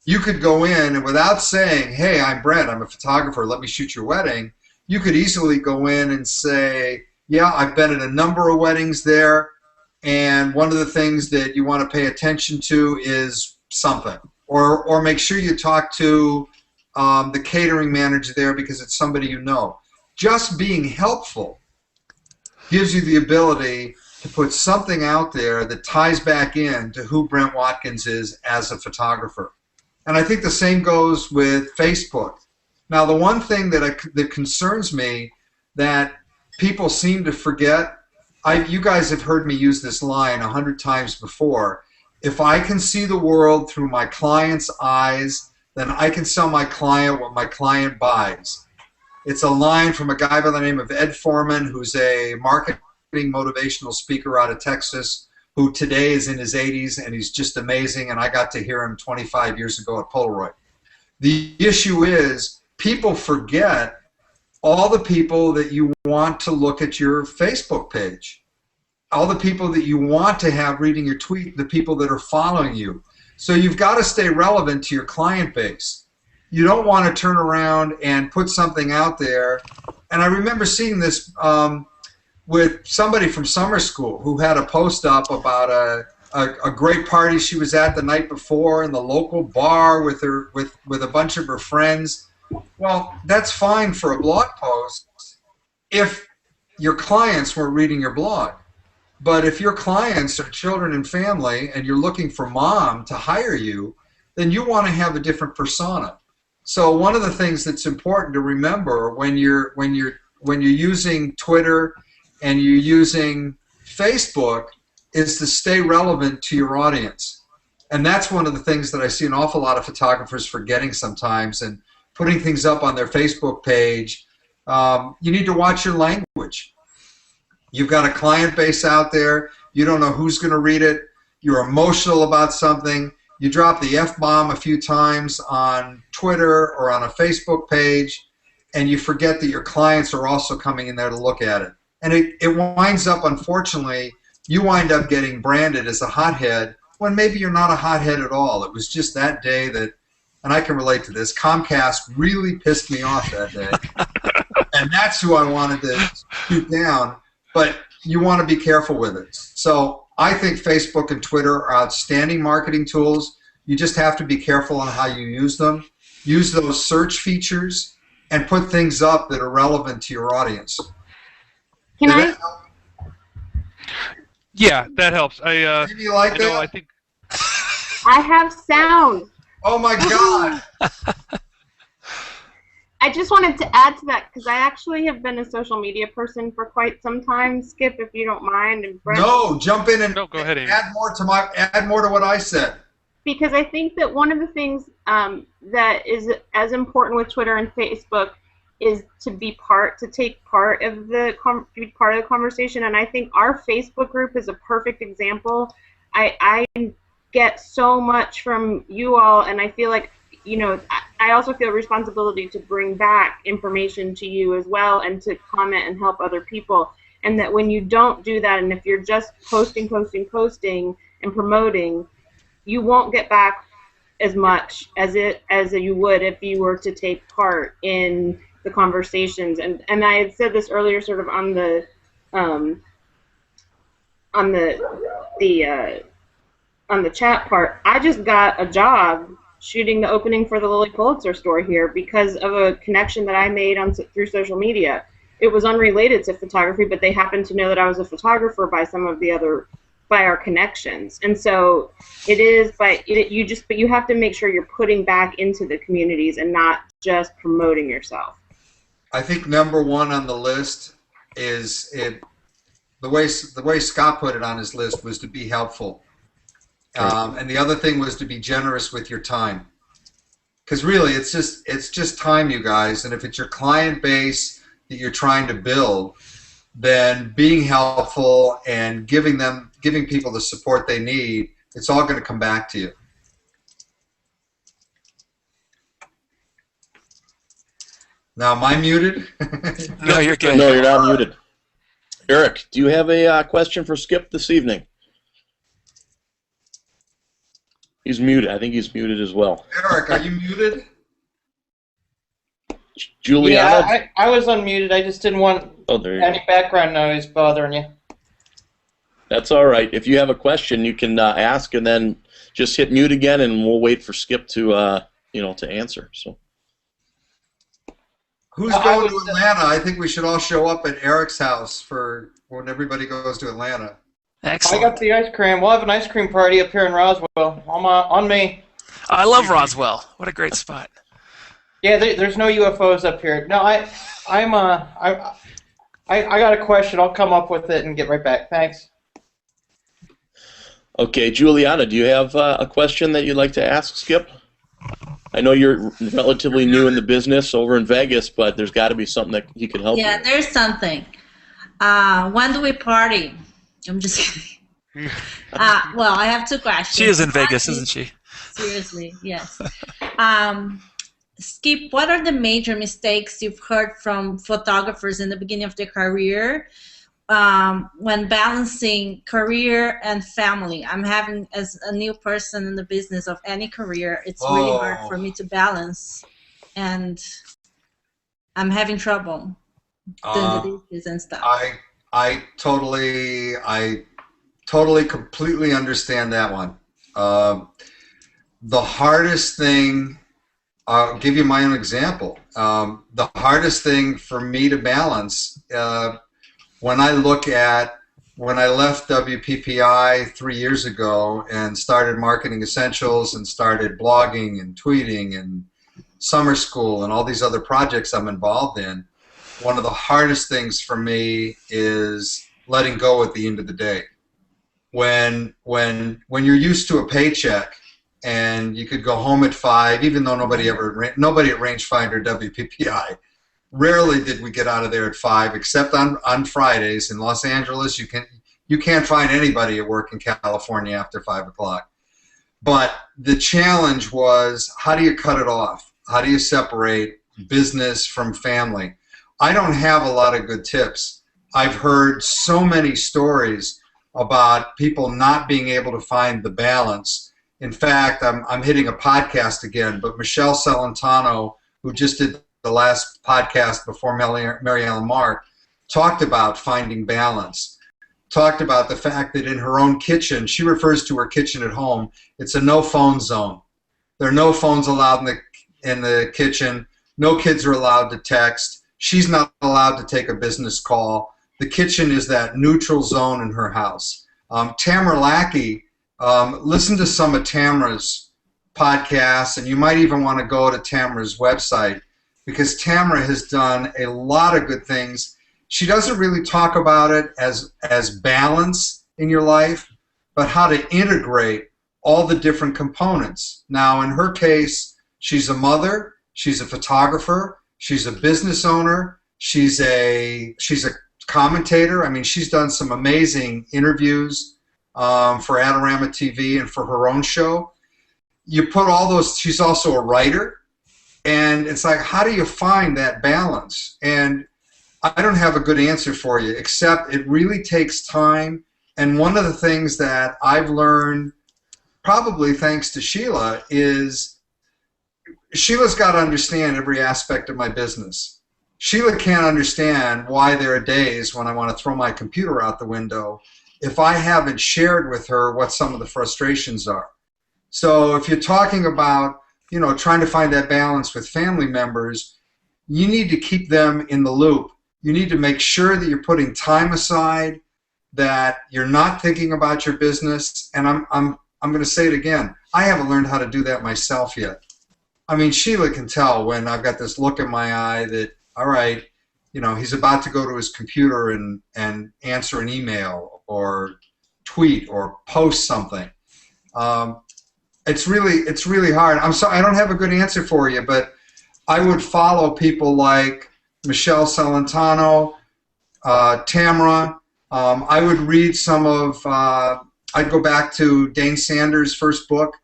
You could go in and without saying, "Hey, I'm Brent, I'm a photographer, let me shoot your wedding," you could easily go in and say, "Yeah, I've been at a number of weddings there, and one of the things that you want to pay attention to is something." Or make sure you talk to the catering manager there because it's somebody you know. Just being helpful gives you the ability to put something out there that ties back in to who Brent Watkins is as a photographer. And I think the same goes with Facebook. Now, the one thing that concerns me that people seem to forget, you guys have heard me use this line 100 times before. If I can see the world through my client's eyes, then I can sell my client what my client buys. It's a line from a guy by the name of Ed Foreman, who's a marketing motivational speaker out of Texas, who today is in his 80s, and he's just amazing, and I got to hear him 25 years ago at Polaroid. The issue is people forget all the people that you want to look at your Facebook page, all the people that you want to have reading your tweet, the people that are following you. So you've got to stay relevant to your client base. You don't want to turn around and put something out there. And I remember seeing this with somebody from summer school who had a post up about a great party she was at the night before in the local bar with a bunch of her friends. Well, that's fine for a blog post if your clients weren't reading your blog. But if your clients are children and family and you're looking for mom to hire you, then you want to have a different persona. So one of the things that's important to remember when you're using Twitter and you're using Facebook is to stay relevant to your audience. And that's one of the things that I see an awful lot of photographers forgetting sometimes and putting things up on their Facebook page. You need to watch your language. You've got a client base out there. You don't know who's going to read it. You're emotional about something. You drop the F-bomb a few times on Twitter or on a Facebook page, and you forget that your clients are also coming in there to look at it. And it winds up, unfortunately, you wind up getting branded as a hothead when maybe you're not a hothead at all. It was just that day that, and I can relate to this, Comcast really pissed me off that day. And that's who I wanted to shoot down. But you want to be careful with it. So I think Facebook and Twitter are outstanding marketing tools. You just have to be careful on how you use them. Use those search features and put things up that are relevant to your audience. Can I? Yeah, that helps. Maybe you like that? I think. I have sound. Oh my God! I just wanted to add to that because I actually have been a social media person for quite some time. Skip, if you don't mind. And Brent, no, jump in and no, go ahead, Amy. add more to what I said. Because I think that one of the things that is as important with Twitter and Facebook is to take part of the conversation. And I think our Facebook group is a perfect example. I get so much from you all, and I feel like, you know, I also feel a responsibility to bring back information to you as well and to comment and help other people. And that when you don't do that, and if you're just posting and promoting, you won't get back as much as you would if you were to take part in the conversations. And I had said this earlier, sort of on the chat part. I just got a job shooting the opening for the Lilly Pulitzer store here because of a connection that I made through social media. It was unrelated to photography, but they happened to know that I was a photographer by our connections. And so it is but you have to make sure you're putting back into the communities and not just promoting yourself. I think number one on the list is the way Scott put it on his list was to be helpful. And the other thing was to be generous with your time. Because really, it's just time, you guys. And if it's your client base that you're trying to build, then being helpful and giving people the support they need, it's all going to come back to you. Now, am I muted? No, you're good. No, you're not muted. Eric, do you have a question for Skip this evening? He's muted. I think he's muted as well. Eric, are you muted? Juliana? Yeah, I was unmuted. I just didn't want There you go. any background noise bothering you. That's all right. If you have a question, you can ask and then just hit mute again, and we'll wait for Skip to to answer. So. Who's going to Atlanta? I think we should all show up at Eric's house for when everybody goes to Atlanta. Excellent. I got the ice cream. We'll have an ice cream party up here in Roswell. On me. I love Roswell. What a great spot. Yeah, there's no UFOs up here. No, I got a question. I'll come up with it and get right back. Thanks. Okay, Juliana, do you have a question that you'd like to ask Skip? I know you're relatively new in the business over in Vegas, but there's got to be something that he could help you Yeah, with. there's something. When do we party? I'm just kidding. Well, I have two questions. She is in Vegas, isn't she? Seriously, yes. Skip, what are the major mistakes you've heard from photographers in the beginning of their career when balancing career and family? I'm having, as a new person in the business of any career, it's really hard for me to balance, and I'm having trouble doing the dishes and stuff. I totally, completely understand that one. The hardest thing, I'll give you my own example. The hardest thing for me to balance, when I left WPPI 3 years ago and started Marketing Essentials and started blogging and tweeting and summer school and all these other projects I'm involved in, one of the hardest things for me is letting go at the end of the day. When you're used to a paycheck and you could go home at 5, even though nobody at Rangefinder WPPI, rarely did we get out of there at 5, except on Fridays. In Los Angeles, you can't find anybody at work in California after 5 o'clock. But the challenge was, how do you cut it off? How do you separate business from family? I don't have a lot of good tips. I've heard so many stories about people not being able to find the balance. In fact, I'm hitting a podcast again, but Michelle Celentano, who just did the last podcast before Mary Ellen Mark, talked about finding balance, talked about the fact that in her own kitchen, she refers to her kitchen at home, it's a no-phone zone. There are no phones allowed in the kitchen. No kids are allowed to text. She's not allowed to take a business call. The kitchen is that neutral zone in her house. Tamara Lackey, listen to some of Tamara's podcasts, and you might even want to go to Tamara's website, because Tamara has done a lot of good things. She doesn't really talk about it as balance in your life, but how to integrate all the different components. Now, in her case, she's a mother, she's a photographer, she's a business owner, she's a commentator. I mean, she's done some amazing interviews for Adorama TV and for her own show. You put all those, she's also a writer, and it's like, how do you find that balance? And I don't have a good answer for you, except it really takes time. And one of the things that I've learned, probably thanks to Sheila, is Sheila's got to understand every aspect of my business. Sheila can't understand why there are days when I want to throw my computer out the window if I haven't shared with her what some of the frustrations are. So if you're talking about, trying to find that balance with family members, you need to keep them in the loop. You need to make sure that you're putting time aside, that you're not thinking about your business. And I'm going to say it again. I haven't learned how to do that myself yet. I mean, Sheila can tell when I've got this look in my eye that, all right, he's about to go to his computer and answer an email or tweet or post something. It's really hard. I'm sorry, I don't have a good answer for you, but I would follow people like Michelle Celentano, Tamara. I would read some of, I'd go back to Dane Sanders' first book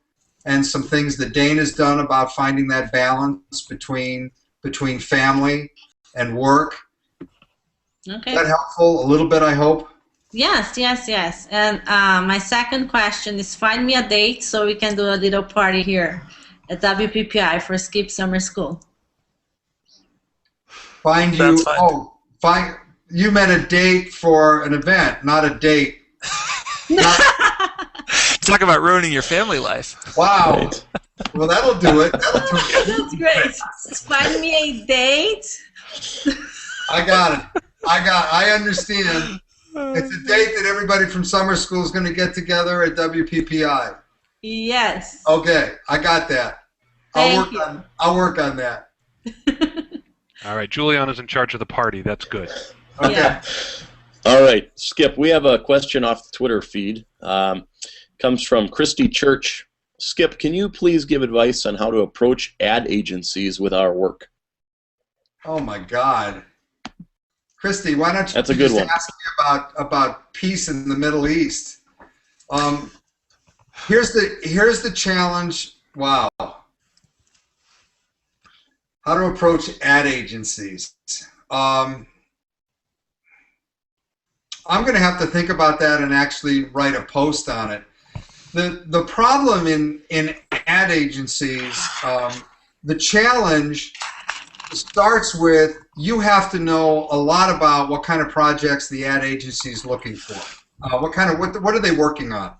and some things that Dane has done about finding that balance between between family and work. Okay. Is that helpful? A little bit, I hope. Yes, yes, yes. And my second question is, find me a date so we can do a little party here at WPPI for Skip Summer School. Find That's you. fine. Oh, find. You meant a date for an event, not a date. Talk about ruining your family life. Wow. Right. Well, that'll do it. That'll do it. That's great. Find me a date. I got it. I understand. It's a date that everybody from summer school is going to get together at WPPI. Yes. Okay, I got that. Thank you. I'll work on that. All right, Juliana's in charge of the party. That's good. Okay. Yeah. All right, Skip, we have a question off the Twitter feed. Comes from Christy Church. Skip, can you please give advice on how to approach ad agencies with our work? Oh my God, Christy, why don't you That's a good just one. ask me about peace in the Middle East? Here's the challenge. Wow. How to approach ad agencies. I'm going to have to think about that and actually write a post on it. The problem in ad agencies, the challenge starts with you have to know a lot about what kind of projects the ad agency is looking for. What are they working on?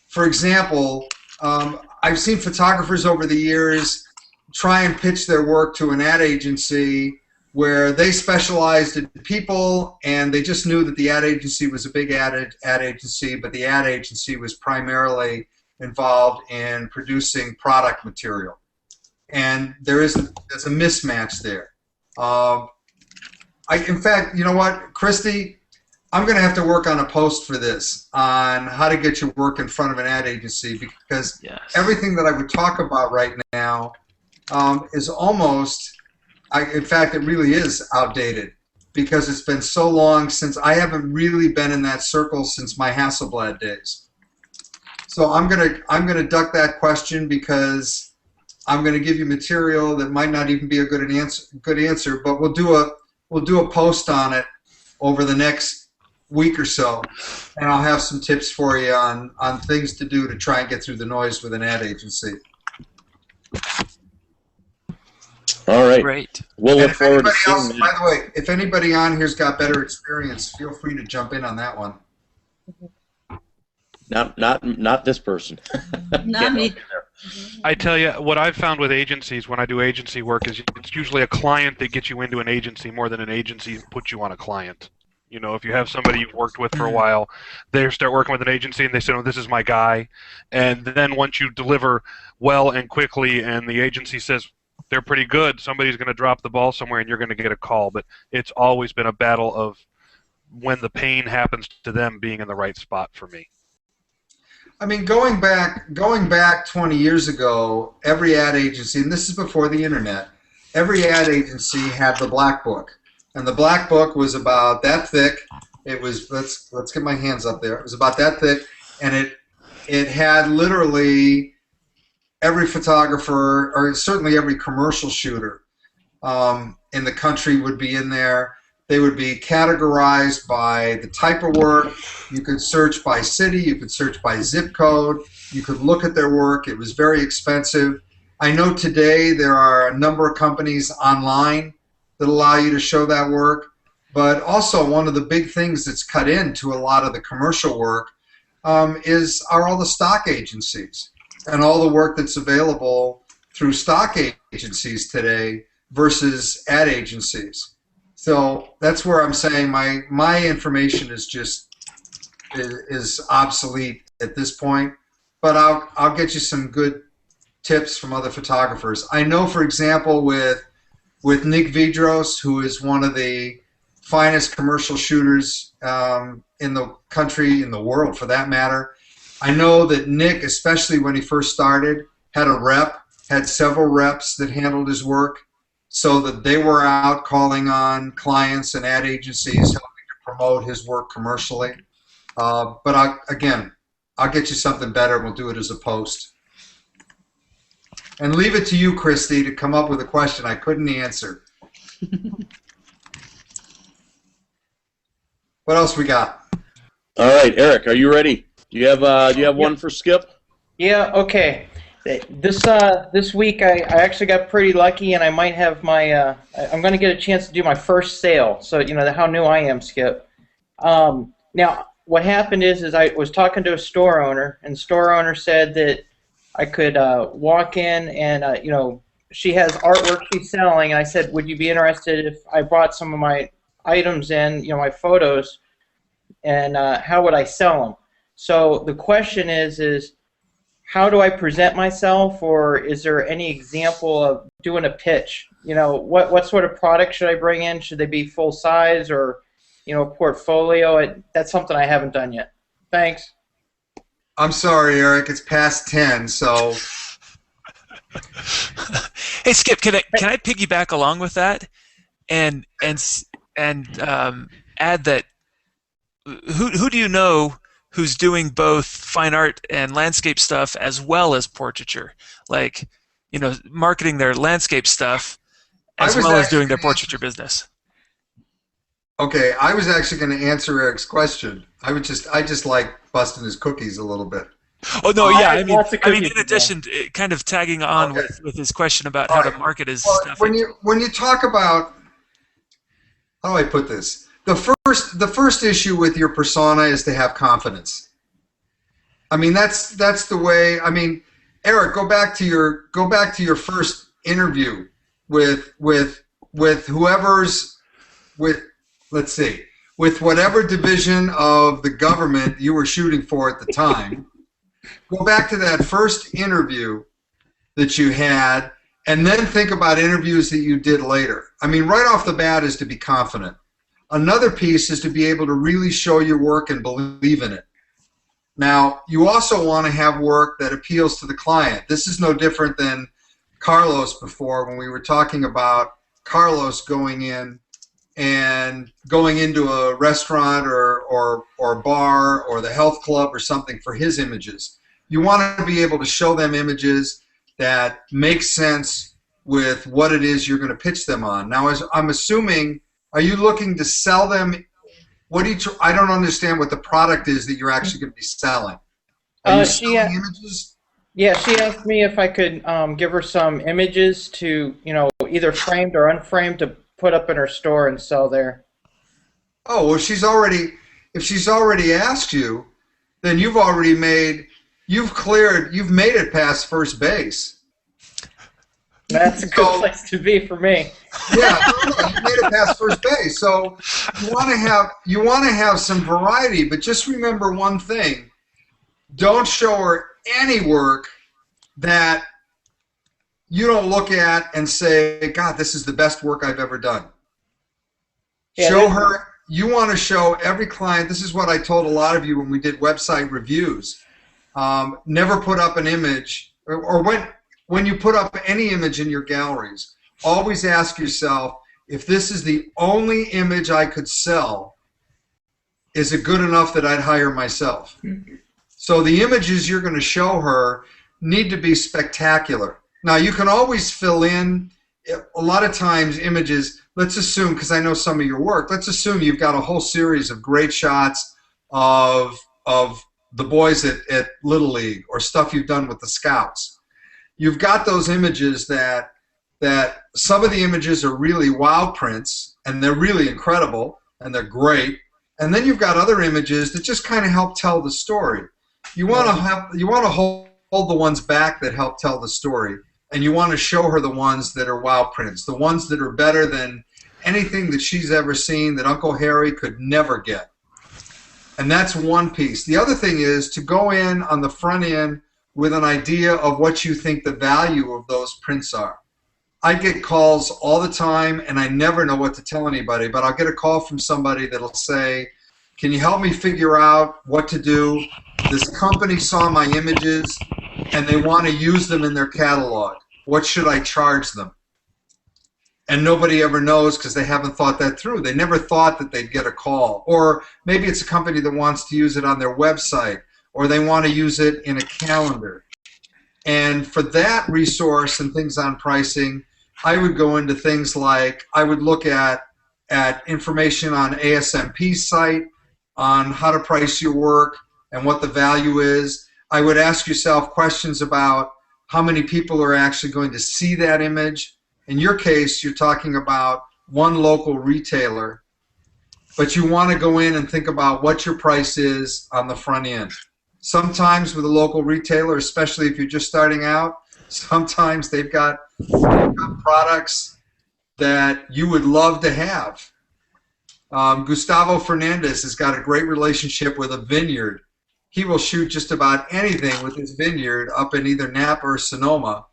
For example, I've seen photographers over the years try and pitch their work to an ad agency where they specialized in people and they just knew that the ad agency was a big ad agency, but the ad agency was primarily involved in producing product material. And there's a mismatch there. In fact, you know what, Christy, I'm going to have to work on a post for this on how to get your work in front of an ad agency, because Yes. everything that I would talk about right now is almost, in fact, it really is outdated, because it's been so long since I haven't really been in that circle since my Hasselblad days. So I'm gonna duck that question, because I'm gonna give you material that might not even be a good answer, but we'll do a post on it over the next week or so, and I'll have some tips for you on things to do to try and get through the noise with an ad agency. All right. Great. We'll And look if forward to anybody seeing else, that. by the way, if anybody on here's got better experience, feel free to jump in on that one. Not this person. Not me. I tell you, what I've found with agencies when I do agency work is it's usually a client that gets you into an agency more than an agency puts you on a client. You know, if you have somebody you've worked with for a while, they start working with an agency and they say, "Oh, this is my guy," and then once you deliver well and quickly, and the agency says they're pretty good, somebody's going to drop the ball somewhere, and you're going to get a call. But it's always been a battle of when the pain happens to them being in the right spot for me. I mean, going back 20 years ago, every ad agency, and this is before the internet, every ad agency had the black book, and the black book was about that thick. It was let's get my hands up there. It was about that thick, and it had literally every photographer, or certainly every commercial shooter in the country would be in there. They would be categorized by the type of work. You could search by city. You could search by zip code. You could look at their work. It was very expensive. I know today there are a number of companies online that allow you to show that work. But also one of the big things that's cut into a lot of the commercial work are all the stock agencies and all the work that's available through stock agencies today versus ad agencies. So that's where I'm saying my information is obsolete at this point. But I'll get you some good tips from other photographers. I know, for example, with Nick Vidros, who is one of the finest commercial shooters in the country, in the world for that matter. I know that Nick, especially when he first started, had several reps that handled his work, so that they were out calling on clients and ad agencies, helping to promote his work commercially. But I'll get you something better. We'll do it as a post. And leave it to you, Christy, to come up with a question I couldn't answer. What else we got? All right, Eric, are you ready? Do you have one for Skip? Yeah, okay. This week I actually got pretty lucky, and I might have my I'm going to get a chance to do my first sale. So you know how new I am, Skip. Now what happened is I was talking to a store owner, and the store owner said that I could walk in and you know, she has artwork she's selling, and I said, would you be interested if I brought some of my items in, you know, my photos, and how would I sell them? So the question is how do I present myself, or is there any example of doing a pitch? You know, what sort of product should I bring in? Should they be full size, or, you know, portfolio? That's something I haven't done yet. Thanks. I'm sorry, Eric. It's past 10, so. Hey, Skip, can I piggyback along with that, and add that who do you know who's doing both fine art and landscape stuff as well as portraiture, like, you know, marketing their landscape stuff as well as doing their portraiture business? Okay, I was actually going to answer Eric's question. I just like busting his cookies a little bit. Oh no, yeah, I mean, in addition, kind of tagging on with his question about how to market his stuff. When you talk about, how do I put this? The first issue with your persona is to have confidence. I mean, that's the way. I mean, Eric, go back to your first interview with whoever's let's see, with whatever division of the government you were shooting for at the time. Go back to that first interview that you had, and then think about interviews that you did later. I mean, right off the bat is to be confident. Another piece is to be able to really show your work and believe in it. Now, you also want to have work that appeals to the client. This is no different than Carlos before, when we were talking about Carlos going into a restaurant or bar or the health club or something for his images. You want to be able to show them images that make sense with what it is you're going to pitch them on. Now, as I'm assuming, are you looking to sell them? I don't understand what the product is that you're actually going to be selling. Are you selling images? Yeah, she asked me if I could give her some images to, you know, either framed or unframed, to put up in her store and sell there. Oh, well, if she's already asked you, then you've made it past first base. That's a good place to be for me. Yeah, you made it past first base. So you want to have some variety, but just remember one thing: don't show her any work that you don't look at and say, God, this is the best work I've ever done. Yeah, show her. You want to show every client. This is what I told a lot of you when we did website reviews. Never put up an image, or when you put up any image in your galleries, always ask yourself, if this is the only image I could sell, is it good enough that I'd hire myself? So the images you're going to show her need to be spectacular. Now, you can always fill in, a lot of times, images. Let's assume, because I know some of your work, let's assume you've got a whole series of great shots of the boys at Little League, or stuff you've done with the Scouts. You've got those images that some of the images are really wow prints, and they're really incredible, and they're great. And then you've got other images that just kind of help tell the story. You want to hold the ones back that help tell the story, and you want to show her the ones that are wow prints, the ones that are better than anything that she's ever seen, that Uncle Harry could never get. And that's one piece. The other thing is to go in on the front end with an idea of what you think the value of those prints are. I get calls all the time, and I never know what to tell anybody, but I'll get a call from somebody that'll say, can you help me figure out what to do? This company saw my images, and they want to use them in their catalog. What should I charge them? And nobody ever knows, because they haven't thought that through. They never thought that they'd get a call. Or maybe it's a company that wants to use it on their website, or they want to use it in a calendar. And for that resource and things on pricing, I would go into things like I would look at information on ASMP's site on how to price your work and what the value is. I would ask yourself questions about how many people are actually going to see that image. In your case, you're talking about one local retailer, but you want to go in and think about what your price is on the front end. Sometimes with a local retailer, especially if you're just starting out, sometimes they've got products that you would love to have. Gustavo Fernandez has got a great relationship with a vineyard. He will shoot just about anything with his vineyard up in either Napa or Sonoma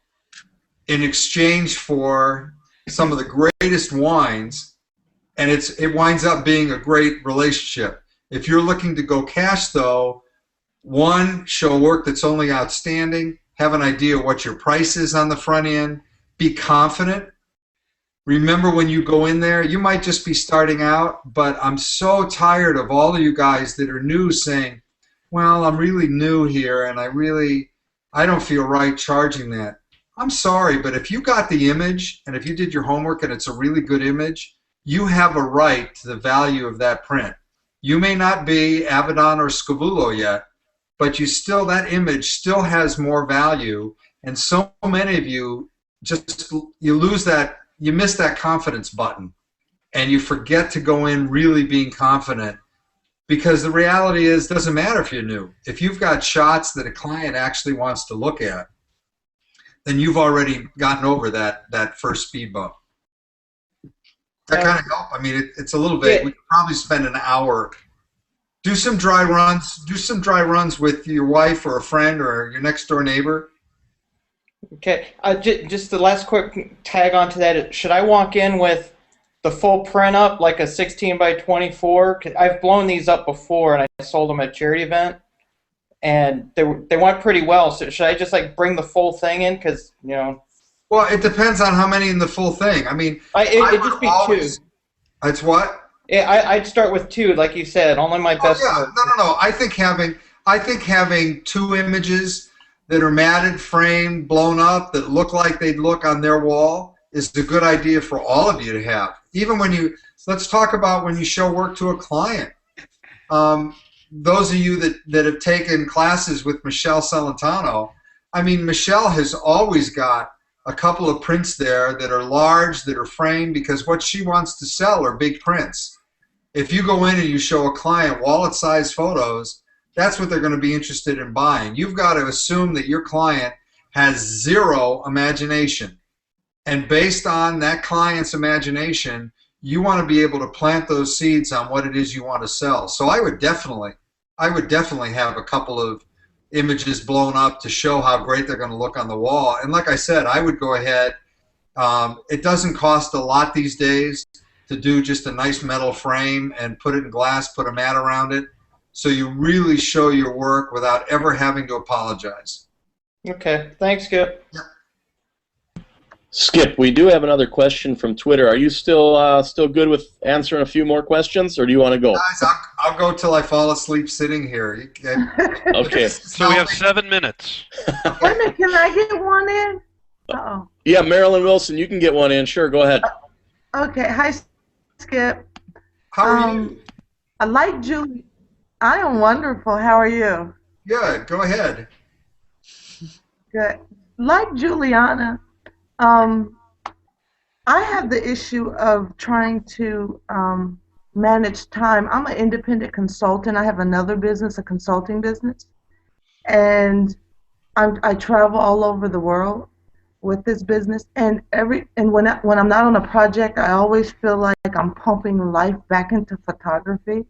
in exchange for some of the greatest wines, and it winds up being a great relationship. If you're looking to go cash, though, one, show work that's only outstanding, have an idea what your price is on the front end, be confident. Remember, when you go in there, you might just be starting out, but I'm so tired of all of you guys that are new saying, well, I'm really new here and I don't feel right charging that. I'm sorry, but if you got the image and if you did your homework and it's a really good image, you have a right to the value of that print. You may not be Avedon or Scavullo yet, but that image still has more value, and so many of you you miss that confidence button, and you forget to go in really being confident, because the reality is, it doesn't matter if you're new. If you've got shots that a client actually wants to look at, then you've already gotten over that first speed bump. That kind of help. I mean, it's a little vague. We could probably spend an hour. Do some dry runs. Do some dry runs with your wife or a friend or your next door neighbor. Okay. Just the last quick tag onto that. Should I walk in with the full print up, like a 16 by 24? 'Cause I've blown these up before, and I sold them at a charity event, and they went pretty well. So should I just like bring the full thing in? Because Well, it depends on how many in the full thing. I mean, it'd just be two. It's what? Yeah, I'd start with two, like you said. Only my best. Oh, yeah. No. I think having two images that are matted, framed, blown up, that look like they'd look on their wall is a good idea for all of you to have. Even let's talk about when you show work to a client. Those of you that have taken classes with Michelle Celentano, I mean, Michelle has always got a couple of prints there that are large, that are framed, because what she wants to sell are big prints. If you go in and you show a client wallet-sized photos, that's what they're going to be interested in buying. You've got to assume that your client has zero imagination. And based on that client's imagination, you want to be able to plant those seeds on what it is you want to sell. So I would definitely have a couple of images blown up to show how great they're going to look on the wall. And like I said, I would go ahead. It doesn't cost a lot these days to do just a nice metal frame and put it in glass, put a mat around it, so you really show your work without ever having to apologize. Okay, thanks, Skip. Yeah. Skip, we do have another question from Twitter. Are you still good with answering a few more questions, or do you want to go? Guys, I'll go till I fall asleep sitting here. Okay. So we have 7 minutes. Wait a minute, can I get one in? Uh-oh. Yeah, Marilyn Wilson, you can get one in. Sure, go ahead. Okay, hi, Skip. How are you? I like Julie. I am wonderful. How are you? Good. Go ahead. Good. Like Juliana, I have the issue of trying to manage time. I'm an independent consultant. I have another business, a consulting business, and I travel all over the world with this business. And when I'm not on a project, I always feel like I'm pumping life back into photography.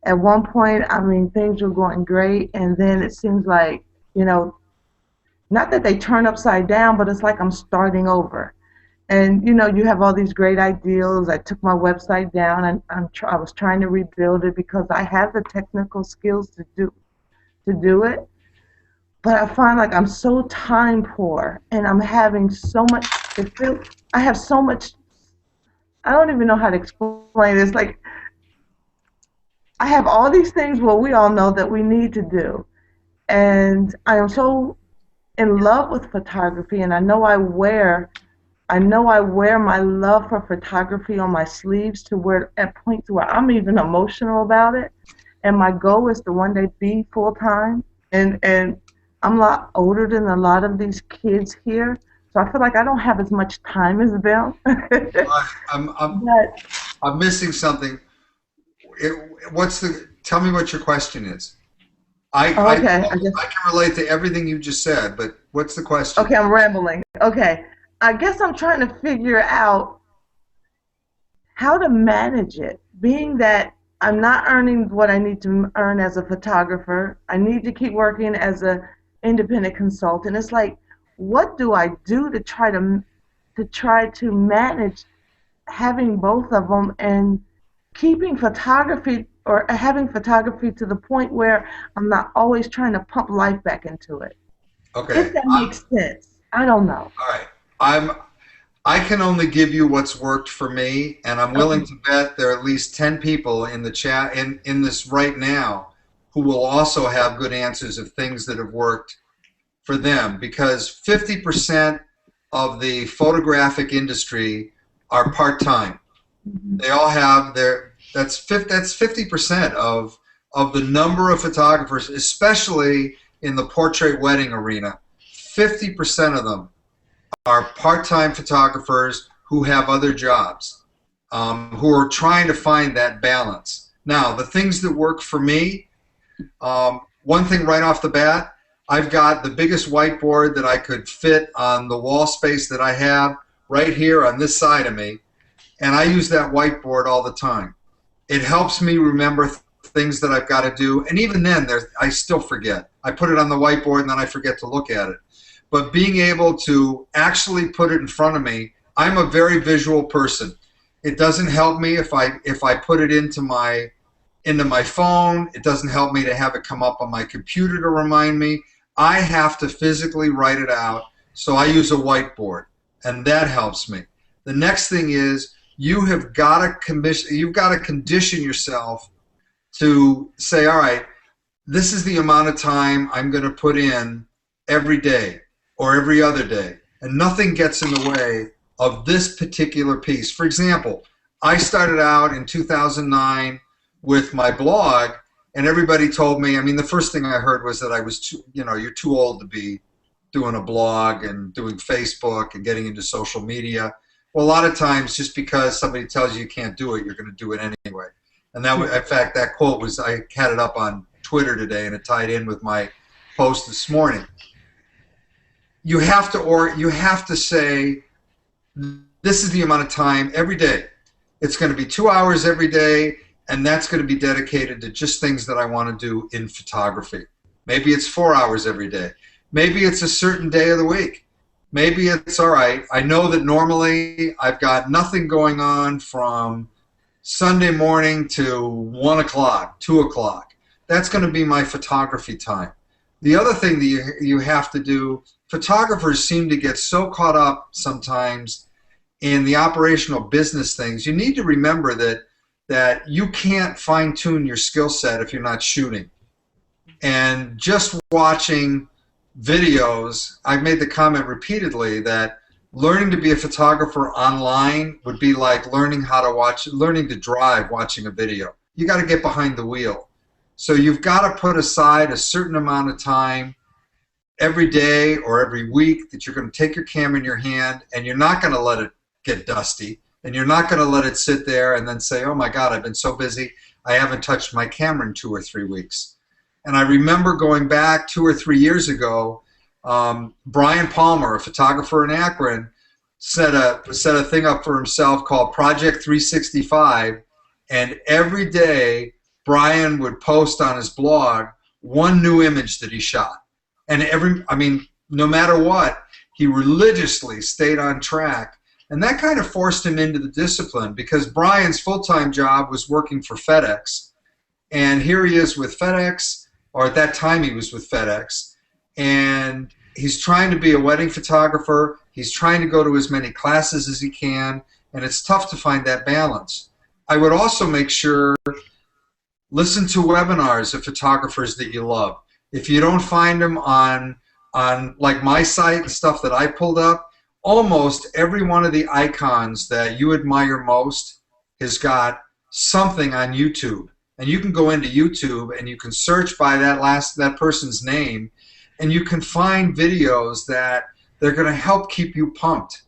At one point, I mean, things were going great, and then it seems like, not that they turn upside down, but it's like I'm starting over. And, you have all these great ideals. I took my website down, and I was trying to rebuild it because I have the technical skills to do it. But I find like I'm so time poor, and I'm having so much, I have so much, I don't even know how to explain this. Like, I have all these things, well, we all know that we need to do. And I am so in love with photography, and I know I wear my love for photography on my sleeves to where at points where I'm even emotional about it. And my goal is to one day be full time. And I'm a lot older than a lot of these kids here, so I feel like I don't have as much time as them. But I'm missing something. Tell me what your question is. okay, I can relate to everything you just said, but what's the question? okay, I'm rambling. Okay, I guess I'm trying to figure out how to manage it, being that I'm not earning what I need to earn as a photographer. I need to keep working as an independent consultant. It's like, what do I do to try to manage having both of them and keeping photography or having photography to the point where I'm not always trying to pump life back into it. Okay. If that makes sense. I don't know. All right. I can only give you what's worked for me, and I'm willing to bet there are at least 10 people in the chat in this right now who will also have good answers of things that have worked for them, because 50% of the photographic industry are part-time. They all have that's 50% of the number of photographers, especially in the portrait wedding arena. 50% of them are part-time photographers who have other jobs, who are trying to find that balance. Now, the things that work for me, one thing right off the bat, I've got the biggest whiteboard that I could fit on the wall space that I have right here on this side of me, and I use that whiteboard all the time. It helps me remember things that I've got to do, and even then, I still forget. I put it on the whiteboard and then I forget to look at it. But being able to actually put it in front of me, I'm a very visual person. It doesn't help me if I put it into my phone. It doesn't help me to have it come up on my computer to remind me. I have to physically write it out, so I use a whiteboard, and that helps me. The next thing is you've got to condition yourself to say, all right, this is the amount of time I'm going to put in every day or every other day, and nothing gets in the way of this particular piece. For example, I started out in 2009 with my blog, and everybody told me, I mean, the first thing I heard was that I was you're too old to be doing a blog and doing Facebook and getting into social media. Well, a lot of times, just because somebody tells you can't do it, you're going to do it anyway. And that, in fact, that quote was, I had it up on Twitter today, and it tied in with my post this morning. You have to say, this is the amount of time every day. It's going to be 2 hours every day, and that's going to be dedicated to just things that I want to do in photography. Maybe it's 4 hours every day. Maybe it's a certain day of the week. Maybe it's, all right, I know that normally I've got nothing going on from Sunday morning to 1 o'clock, 2 o'clock. That's going to be my photography time. The other thing that you have to do, photographers seem to get so caught up sometimes in the operational business things. You need to remember that you can't fine-tune your skill set if you're not shooting. And just watching videos, I've made the comment repeatedly that learning to be a photographer online would be like learning to drive watching a video. You got to get behind the wheel. So you've got to put aside a certain amount of time every day or every week that you're going to take your camera in your hand, and you're not going to let it get dusty, and you're not going to let it sit there and then say, oh my God, I've been so busy, I haven't touched my camera in 2 or 3 weeks. And I remember going back 2 or 3 years ago, Brian Palmer, a photographer in Akron, set a thing up for himself called Project 365, and every day Brian would post on his blog one new image that he shot. And no matter what, he religiously stayed on track. And that kind of forced him into the discipline, because Brian's full-time job was working for FedEx. And here he is with FedEx, or at that time he was with FedEx. And he's trying to be a wedding photographer. He's trying to go to as many classes as he can. And it's tough to find that balance. I would also make sure, listen to webinars of photographers that you love. If you don't find them on on like my site, the stuff that I pulled up, almost every one of the icons that you admire most has got something on YouTube. And you can go into YouTube and you can search by that person's name, and you can find videos that they're going to help keep you pumped.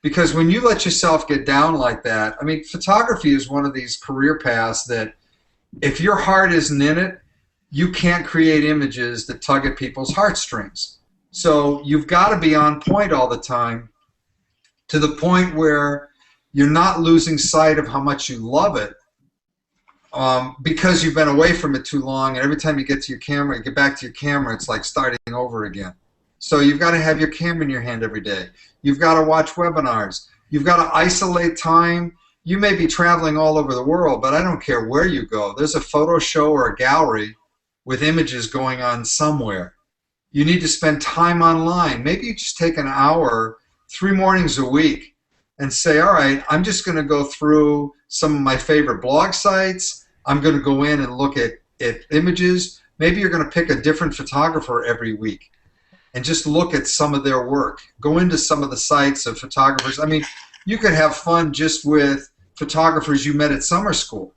Because when you let yourself get down like that, I mean, photography is one of these career paths that if your heart isn't in it, you can't create images that tug at people's heartstrings. So you've got to be on point all the time, to the point where you're not losing sight of how much you love it, because you've been away from it too long, and every time you get to your camera, you get back to your camera, it's like starting over again. So you've got to have your camera in your hand every day. You've got to watch webinars. You've got to isolate time. You may be traveling all over the world, but I don't care where you go. There's a photo show or a gallery with images going on somewhere. You need to spend time online. Maybe you just take an hour, 3 mornings a week, and say, all right, I'm just going to go through some of my favorite blog sites. I'm going to go in and look at images. Maybe you're going to pick a different photographer every week and just look at some of their work. Go into some of the sites of photographers. I mean, you could have fun just with photographers you met at summer school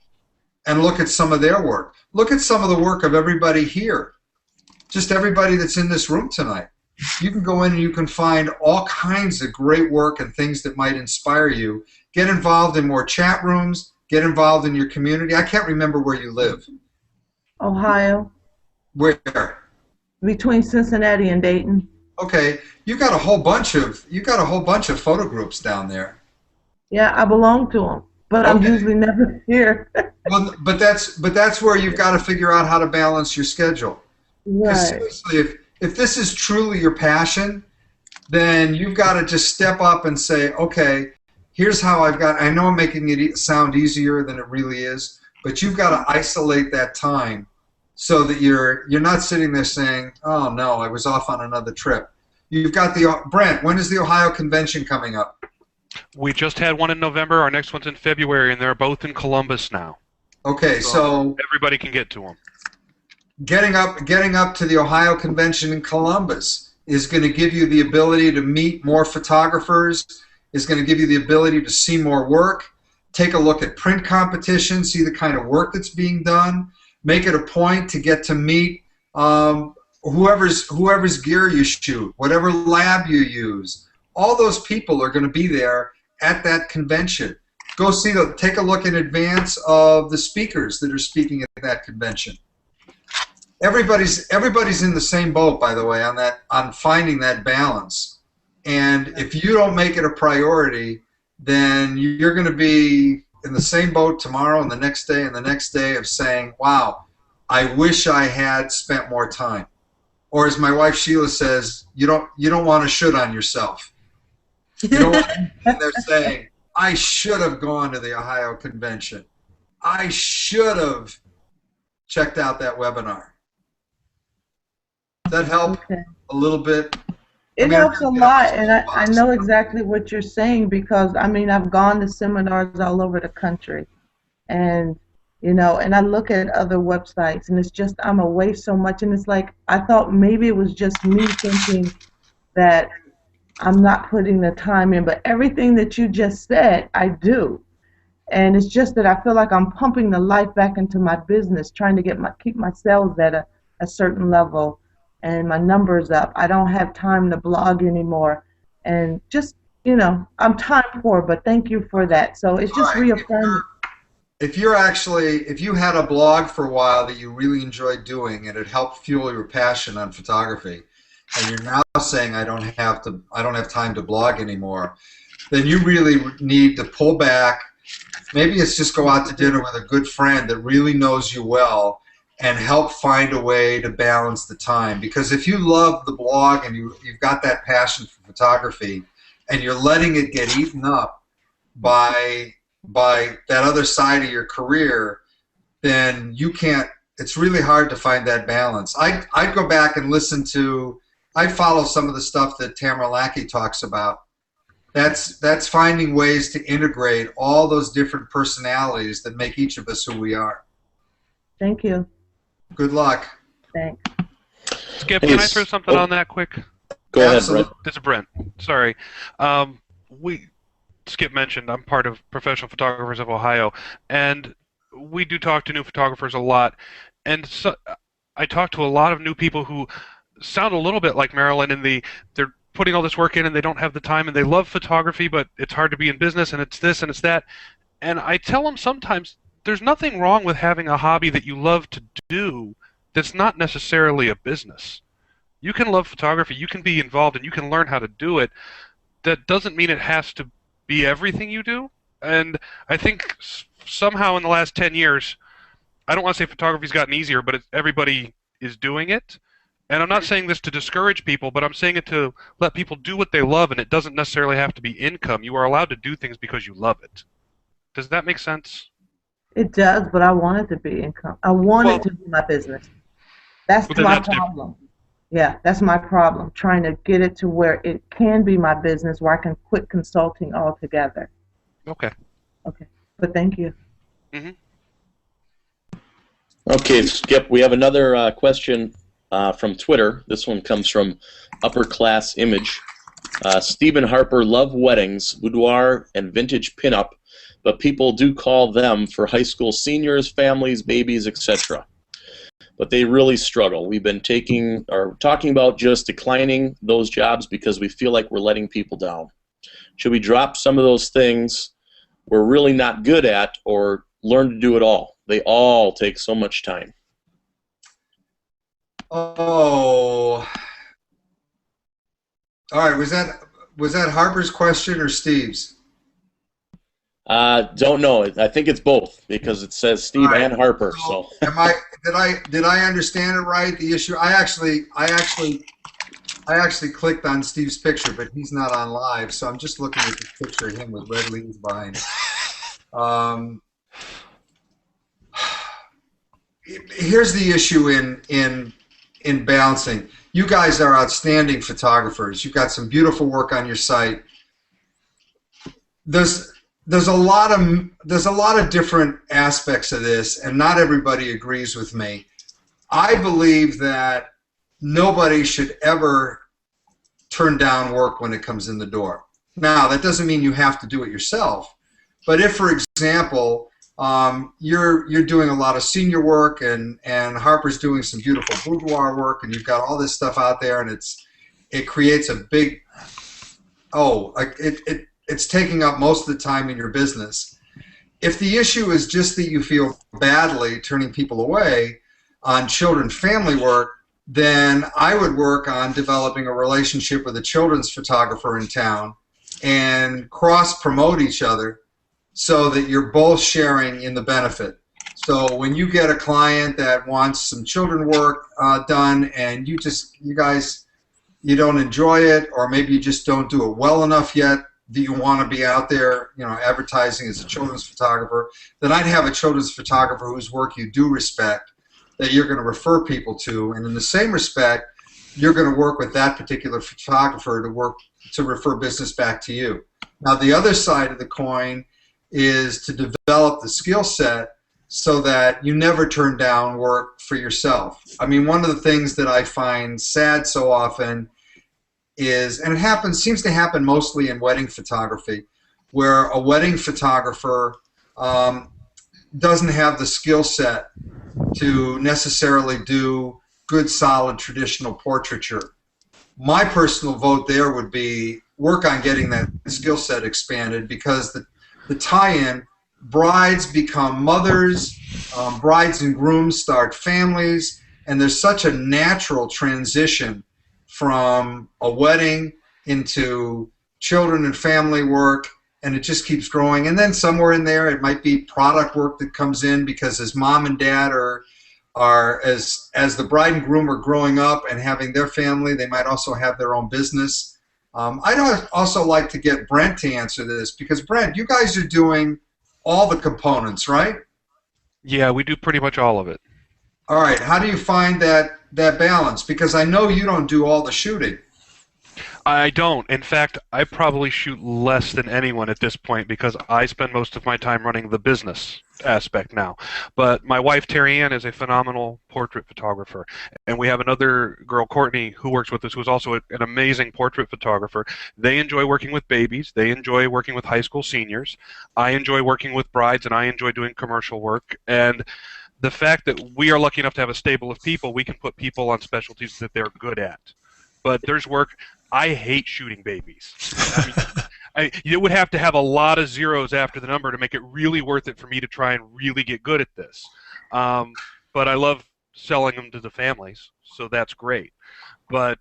and look at some of their work. Look at some of the work of everybody here, just everybody that's in this room tonight. You can go in and you can find all kinds of great work and things that might inspire you. Get involved in more chat rooms. Get involved in your community. I can't remember where you live. Ohio. Where? Between Cincinnati and Dayton. Okay, you got a whole bunch of photo groups down there. Yeah, I belong to them, but okay. I'm usually never here. Well, but that's where you've got to figure out how to balance your schedule. Right. Seriously, if this is truly your passion, then you've got to just step up and say, okay, here's how I know I'm making it sound easier than it really is, but you've got to isolate that time so that you're not sitting there saying, oh no, I was off on another trip. You've got Brent, when is the Ohio convention coming up? We just had one in November. Our next one's in February, and they're both in Columbus now. Okay, so everybody can get to them. Getting up to the Ohio convention in Columbus is going to give you the ability to meet more photographers, is going to give you the ability to see more work, take a look at print competitions, see the kind of work that's being done, make it a point to get to meet whoever's gear you shoot, whatever lab you use. All those people are going to be there at that convention. Go take a look in advance of the speakers that are speaking at that convention. Everybody's in the same boat, by the way, on finding that balance. And if you don't make it a priority, then you're going to be in the same boat tomorrow and the next day and the next day of saying, wow, I wish I had spent more time. Or as my wife Sheila says, you don't want to should on yourself. You don't want to be there saying, I should have gone to the Ohio convention. I should have checked out that webinar. Does that help a little bit? It helps a lot, and I know exactly what you're saying, because I mean, I've gone to seminars all over the country, and and I look at other websites, and it's just I'm away so much, and it's like I thought maybe it was just me thinking that I'm not putting the time in, but everything that you just said, I do, and it's just that I feel like I'm pumping the life back into my business, trying to keep my sales at a certain level. And my numbers up. I don't have time to blog anymore, and just I'm time poor. But thank you for that. So it's just reaffirming. If you had a blog for a while that you really enjoyed doing, and it helped fuel your passion on photography, and you're now saying I don't have time to blog anymore, then you really need to pull back. Maybe it's just go out to dinner with a good friend that really knows you well, and help find a way to balance the time. Because if you love the blog and you've got that passion for photography, and you're letting it get eaten up by that other side of your career, then you can't. It's really hard to find that balance. I'd go back and I'd follow some of the stuff that Tamara Lackey talks about. That's finding ways to integrate all those different personalities that make each of us who we are. Thank you. Good luck. Thanks. Skip, Hey, can I throw something on that quick? Go ahead, Absolutely. Brent. This is Brent. Sorry. Skip mentioned I'm part of Professional Photographers of Ohio, and we do talk to new photographers a lot. And so, I talk to a lot of new people who sound a little bit like Marilyn they're putting all this work in and they don't have the time and they love photography, but it's hard to be in business and it's this and it's that. And I tell them sometimes there's nothing wrong with having a hobby that you love to do that's not necessarily a business. You can love photography, you can be involved, and you can learn how to do it. That doesn't mean it has to be everything you do. And I think somehow in the last 10 years, I don't want to say photography's gotten easier, but everybody is doing it. And I'm not saying this to discourage people, but I'm saying it to let people do what they love, and it doesn't necessarily have to be income. You are allowed to do things because you love it. Does that make sense? It does, but I want it to be income. I want it to be my business. That's my problem. Yeah, that's my problem, trying to get it to where it can be my business, where I can quit consulting altogether. Okay. Okay, but thank you. Mm-hmm. Okay, Skip, we have another question from Twitter. This one comes from Upper Class Image. Stephen Harper, love weddings, boudoir, and vintage pinup, but people do call them for high school seniors, families, babies, etc. But they really struggle. We've been talking about just declining those jobs because we feel like we're letting people down. Should we drop some of those things we're really not good at, or learn to do it all? They all take so much time. Oh. All right, was that Harper's question or Steve's? Don't know. I think it's both because it says Steve and Harper. So did I understand it right? The issue I actually clicked on Steve's picture, but he's not on live, so I'm just looking at this picture of him with red leaves behind him. Here's the issue in balancing. You guys are outstanding photographers. You've got some beautiful work on your site. There's a lot of different aspects of this, and not everybody agrees with me. I believe that nobody should ever turn down work when it comes in the door. Now, that doesn't mean you have to do it yourself, but if, for example, you're doing a lot of senior work and Harper's doing some beautiful boudoir work, and you've got all this stuff out there, and it creates a big it's taking up most of the time in your business. If the issue is just that you feel badly turning people away on children family work, then I would work on developing a relationship with a children's photographer in town and cross-promote each other so that you're both sharing in the benefit. So when you get a client that wants some children work done and you guys don't enjoy it, or maybe you just don't do it well enough yet, that you want to be out there, advertising as a children's photographer, then I'd have a children's photographer whose work you do respect that you're going to refer people to, and in the same respect, you're going to work with that particular photographer to refer business back to you. Now, the other side of the coin is to develop the skill set so that you never turn down work for yourself. I mean, one of the things that I find sad so often is, and it seems to happen mostly in wedding photography, where a wedding photographer doesn't have the skill set to necessarily do good, solid, traditional portraiture. My personal vote there would be work on getting that skill set expanded, because the tie-in, brides become mothers, brides and grooms start families, and there's such a natural transition from a wedding into children and family work, and it just keeps growing. And then somewhere in there, it might be product work that comes in, because as mom and dad as the bride and groom are growing up and having their family, they might also have their own business. I'd also like to get Brent to answer this, because Brent, you guys are doing all the components, right? Yeah, we do pretty much all of it. All right. How do you find that balance? Because I know you don't do all the shooting. I don't. In fact, I probably shoot less than anyone at this point because I spend most of my time running the business. aspect now. But my wife Terry Ann is a phenomenal portrait photographer, and we have another girl, Courtney, who works with us, who's also an amazing portrait photographer. They enjoy working with babies. They enjoy working with high school seniors. I enjoy working with brides, and I enjoy doing commercial work. And the fact that we are lucky enough to have a stable of people, we can put people on specialties that they're good at. But there's work. I hate shooting babies. You would have to have a lot of zeros after the number to make it really worth it for me to try and really get good at this. But I love selling them to the families, so that's great. But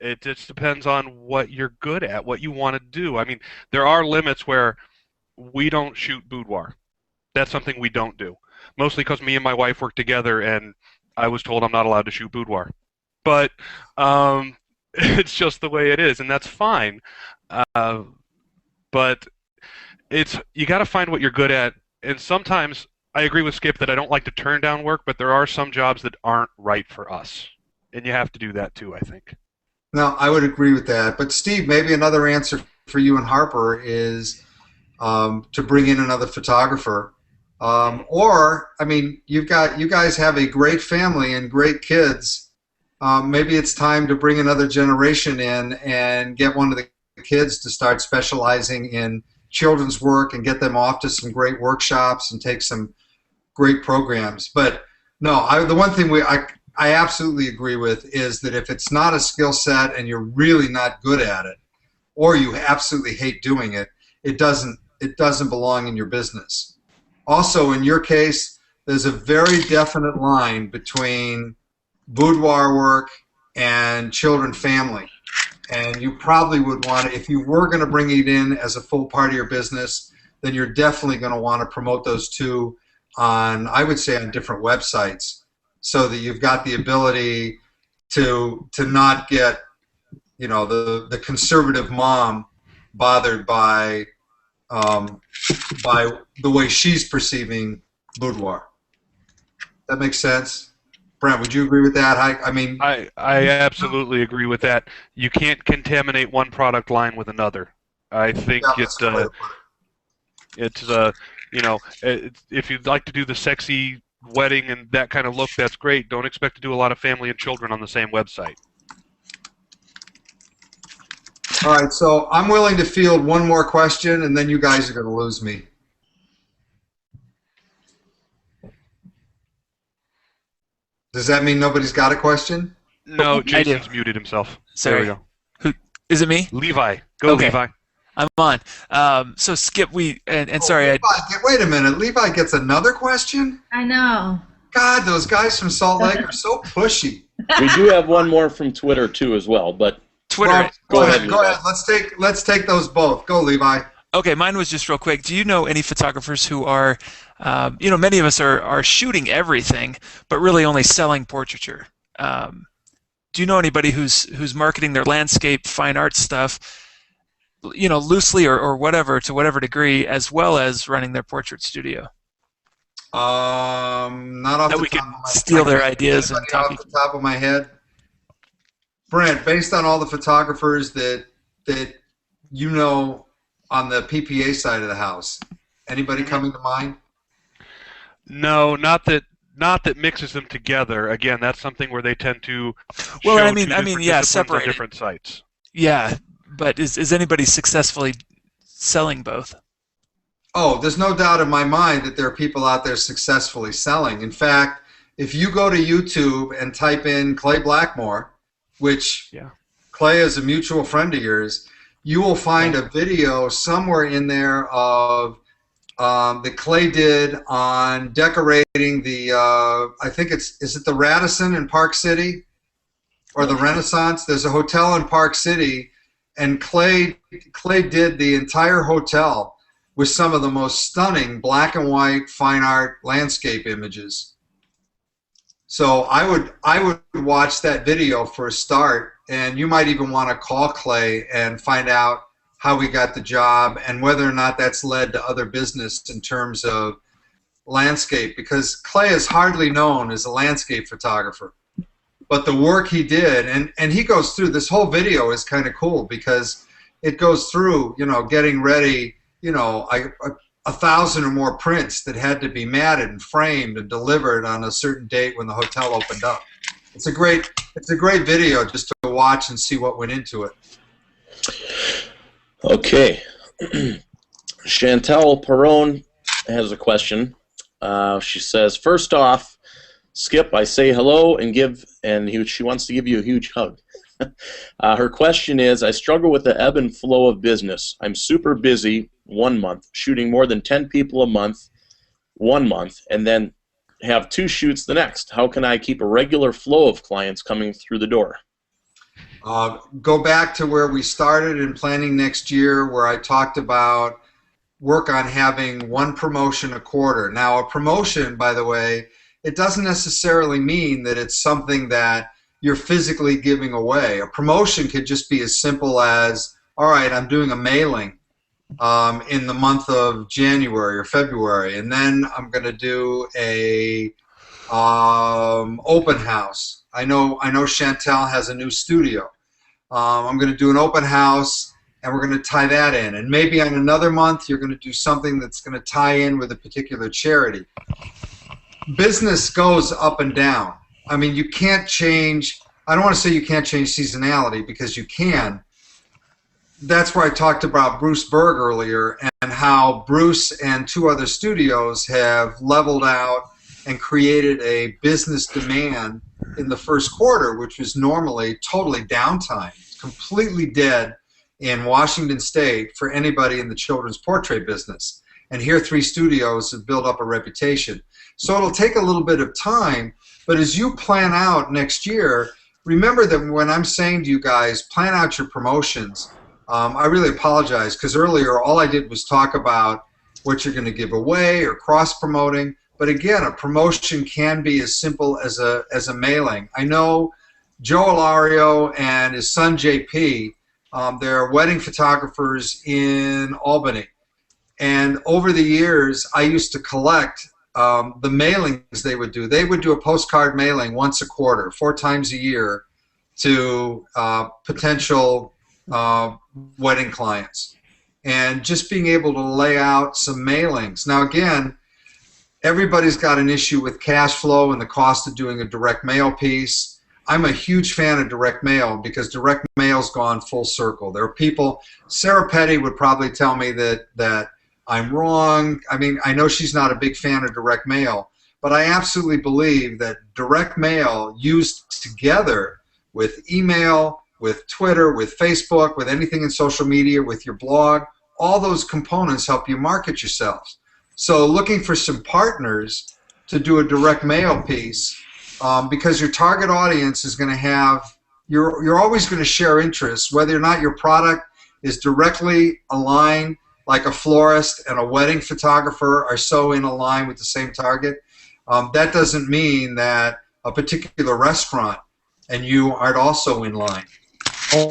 it just depends on what you're good at, what you want to do. I mean, there are limits where we don't shoot boudoir. That's something we don't do. Mostly because me and my wife work together, and I was told I'm not allowed to shoot boudoir. But it's just the way it is, and that's fine. But you got to find what you're good at, and sometimes I agree with Skip that I don't like to turn down work, but there are some jobs that aren't right for us, and you have to do that too, I think. No, I would agree with that. But Steve, maybe another answer for you and Harper is to bring in another photographer. Or, I mean, you guys have a great family and great kids. Maybe it's time to bring another generation in and get one of the kids to start specializing in children's work and get them off to some great workshops and take some great programs. But no, the one thing I absolutely agree with is that if it's not a skill set and you're really not good at it, or you absolutely hate doing it, it doesn't belong in your business. Also, in your case, there's a very definite line between boudoir work and children family. And you probably would want to, if you were going to bring it in as a full part of your business, then you're definitely going to want to promote those two on, I would say, on different websites, so that you've got the ability to not get, you know, the conservative mom bothered by the way she's perceiving boudoir. That makes sense? Brent, would you agree with that? I absolutely agree with that. You can't contaminate one product line with another. I think you know, if you'd like to do the sexy wedding and that kind of look, that's great. Don't expect to do a lot of family and children on the same website. All right, so I'm willing to field one more question, and then you guys are going to lose me. Does that mean nobody's got a question? No, Jason's muted himself. Sorry. There we go. Who is it? Me? Levi. Go, okay. Levi. I'm on. So Skip, sorry. Levi, wait a minute. Levi gets another question? I know. God, those guys from Salt Lake are so pushy. We do have one more from Twitter too, as well, but. Twitter. Well, go ahead. Let's take those both. Go, Levi. Okay, mine was just real quick. Do you know any photographers who are, many of us are shooting everything, but really only selling portraiture? Do you know anybody who's marketing their landscape, fine art stuff, loosely or whatever, to whatever degree, as well as running their portrait studio? Not off that the we top could of my steal their ideas and copy. Off the top of my head. Brent, based on all the photographers that you know on the PPA side of the house, anybody coming to mind? No, not that mixes them together. Again, that's something where they tend to. Well, show separate different sites. Yeah, but is anybody successfully selling both? Oh, there's no doubt in my mind that there are people out there successfully selling. In fact, if you go to YouTube and type in Clay Blackmore, which Clay is a mutual friend of yours, you will find a video somewhere in there of that Clay did on decorating the, I think is it the Radisson in Park City? Or the Renaissance? There's a hotel in Park City, and Clay did the entire hotel with some of the most stunning black and white fine art landscape images. So I would watch that video for a start, and you might even want to call Clay and find out how we got the job and whether or not that's led to other business in terms of landscape, because Clay is hardly known as a landscape photographer. But the work he did, and he goes through, this whole video is kind of cool because it goes through, getting ready, 1,000 or more prints that had to be matted and framed and delivered on a certain date when the hotel opened up. It's a great video just to watch and see what went into it. Okay. Chantel Perron has a question. She says, first off, Skip, I say hello and she wants to give you a huge hug. Her question is, I struggle with the ebb and flow of business. I'm super busy 1 month, shooting more than 10 people a month 1 month, and then have 2 shoots the next. How can I keep a regular flow of clients coming through the door? Go back to where we started in planning next year, where I talked about work on having 1 promotion a quarter. Now, a promotion, by the way, it doesn't necessarily mean that it's something that you're physically giving away. A promotion could just be as simple as, all right, I'm doing a mailing in the month of January or February, and then I'm going to do a open house. I know Chantel has a new studio. I'm going to do an open house, and we're going to tie that in. And maybe on another month, you're going to do something that's going to tie in with a particular charity. Business goes up and down. I mean, you can't change, I don't want to say you can't change seasonality, because you can. That's where I talked about Bruce Berg earlier, and how Bruce and 2 other studios have leveled out and created a business demand in the first quarter, which was normally totally downtime, completely dead in Washington State for anybody in the children's portrait business. And here 3 studios have built up a reputation. So it'll take a little bit of time, but as you plan out next year, remember that when I'm saying to you guys, plan out your promotions, I really apologize, because earlier all I did was talk about what you're going to give away or cross-promoting. But again, a promotion can be as simple as a mailing. I know Joe Ilario and his son JP, they're wedding photographers in Albany. And over the years, I used to collect the mailings they would do. They would do a postcard mailing once a quarter, 4 times a year, to potential wedding clients. And just being able to lay out some mailings. Now again, everybody's got an issue with cash flow and the cost of doing a direct mail piece. I'm a huge fan of direct mail, because direct mail's gone full circle. There are people, Sarah Petty would probably tell me that I'm wrong. I mean, I know she's not a big fan of direct mail, but I absolutely believe that direct mail used together with email, with Twitter, with Facebook, with anything in social media, with your blog, all those components help you market yourselves. So looking for some partners to do a direct mail piece, because your target audience is going to have, you're always going to share interests, whether or not your product is directly aligned, like a florist and a wedding photographer are so in a line with the same target. That doesn't mean that a particular restaurant and you aren't also in line,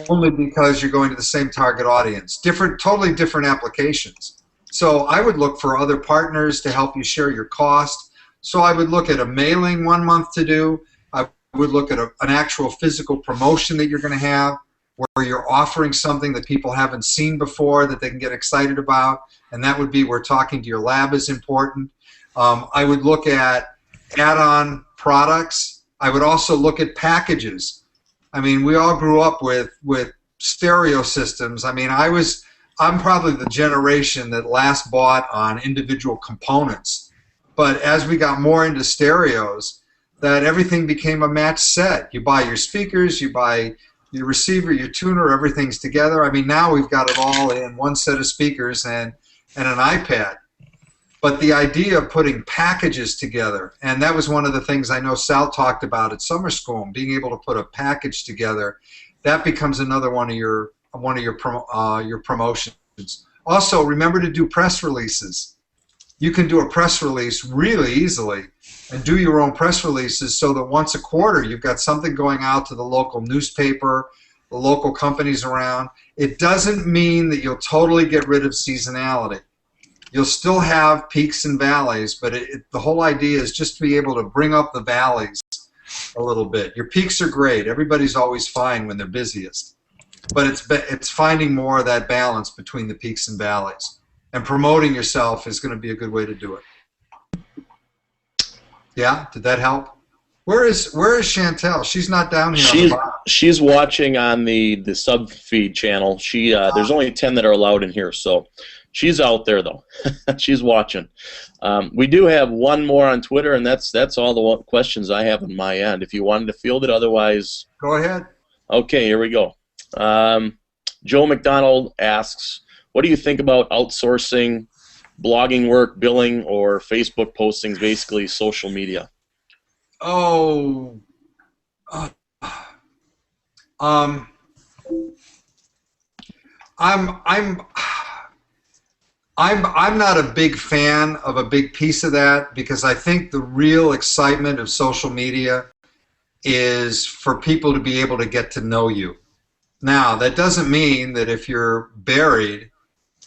only because you're going to the same target audience. Totally different applications. So I would look for other partners to help you share your cost. So I would look at a mailing 1 month to do. I would look at an actual physical promotion that you're going to have, where you're offering something that people haven't seen before that they can get excited about, and that would be where talking to your lab is important. I would look at add-on products. I would also look at packages. I mean, we all grew up with stereo systems. I mean, I'm probably the generation that last bought on individual components. But as we got more into stereos, that everything became a match set. You buy your speakers, you buy your receiver, your tuner, everything's together. I mean, now we've got it all in one set of speakers and an iPad. But the idea of putting packages together, and that was one of the things I know Sal talked about at summer school, being able to put a package together, that becomes another one of your promotions. Also, remember to do press releases. You can do a press release really easily and do your own press releases, so that once a quarter you've got something going out to the local newspaper, the local companies around. It doesn't mean that you'll totally get rid of seasonality. You'll still have peaks and valleys, but the whole idea is just to be able to bring up the valleys a little bit. Your peaks are great. Everybody's always fine when they're busiest. But it's finding more of that balance between the peaks and valleys. and promoting yourself is going to be a good way to do it. Yeah, did that help? Where is Chantel? She's not down here. She's watching on the sub feed channel. There's only 10 that are allowed in here, so she's out there though. She's watching. We do have one more on Twitter, and that's all the questions I have on my end. If you wanted to field it, otherwise, go ahead. Okay, here we go. Joe McDonald asks, "What do you think about outsourcing blogging work, billing, or Facebook postings, basically social media?" Oh, I'm not a big fan of a big piece of that, because I think the real excitement of social media is for people to be able to get to know you. Now, that doesn't mean that if you're buried,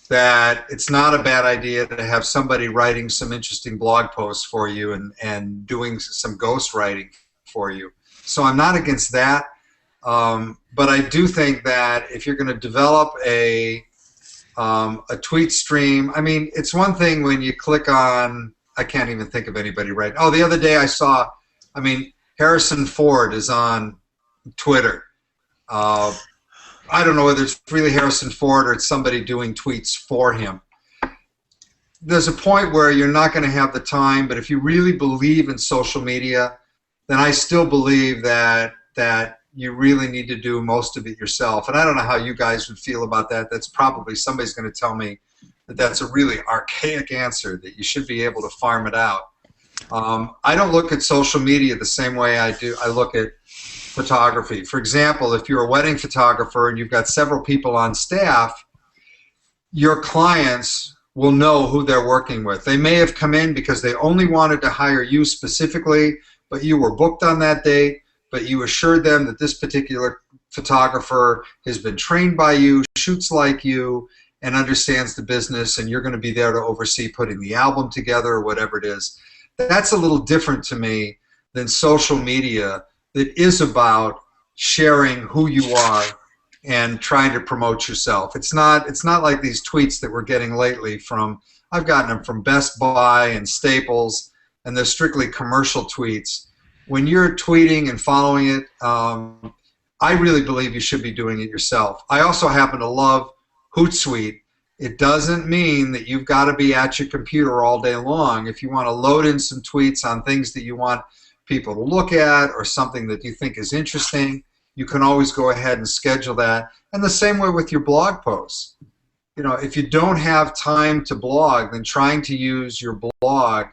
that it's not a bad idea to have somebody writing some interesting blog posts for you and doing some ghost writing for you. So I'm not against that, but I do think that if you're going to develop a tweet stream, I mean, it's one thing when you click on, I can't even think of anybody right now. Oh, the other day I saw, I mean, Harrison Ford is on Twitter. I don't know whether it's really Harrison Ford or it's somebody doing tweets for him. There's a point where you're not going to have the time, but if you really believe in social media, then I still believe that you really need to do most of it yourself. And I don't know how you guys would feel about that. That's probably, somebody's going to tell me that that's a really archaic answer, that you should be able to farm it out. I don't look at social media the same way I look at photography. For example, if you're a wedding photographer and you've got several people on staff, your clients will know who they're working with. They may have come in because they only wanted to hire you specifically, but you were booked on that date, but you assured them that this particular photographer has been trained by you, shoots like you, and understands the business, and you're going to be there to oversee putting the album together or whatever it is. That's a little different to me than social media that is about sharing who you are and trying to promote yourself. It's not like these tweets that we're getting lately from, I've gotten them from Best Buy and Staples, and they're strictly commercial tweets. When you're tweeting and following it, I really believe you should be doing it yourself. I also happen to love Hootsuite. It doesn't mean that you've got to be at your computer all day long. If you want to load in some tweets on things that you want people to look at or something that you think is interesting, you can always go ahead and schedule that. And the same way with your blog posts. You know, if you don't have time to blog, then trying to use your blog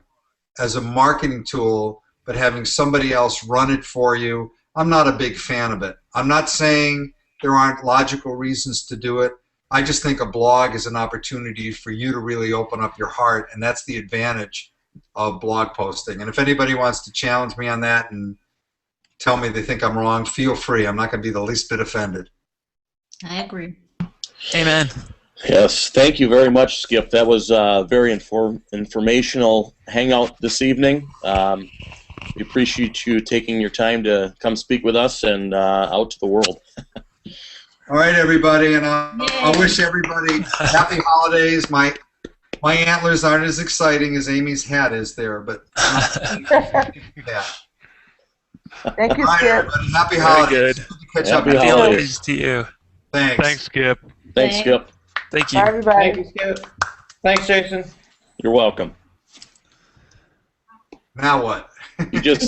as a marketing tool but having somebody else run it for you, I'm not a big fan of it. I'm not saying there aren't logical reasons to do it. I just think a blog is an opportunity for you to really open up your heart, and that's the advantage of blog posting. And if anybody wants to challenge me on that and tell me they think I'm wrong, feel free. I'm not going to be the least bit offended. I agree. Amen. Yes, thank you very much, Skip. That was a very informational hangout this evening. We appreciate you taking your time to come speak with us and out to the world. All right, everybody, and I wish everybody happy holidays. My antlers aren't as exciting as Amy's hat is there, but yeah. Thank you, All right, Skip. everybody, happy Very holidays. good. Catch Happy up. Happy holidays. holidays to you. Thanks. Thanks, Skip. Thanks, Skip. Thank you. Thank Bye, everybody. you, Skip. Thanks, Jason. You're welcome. Now what? You just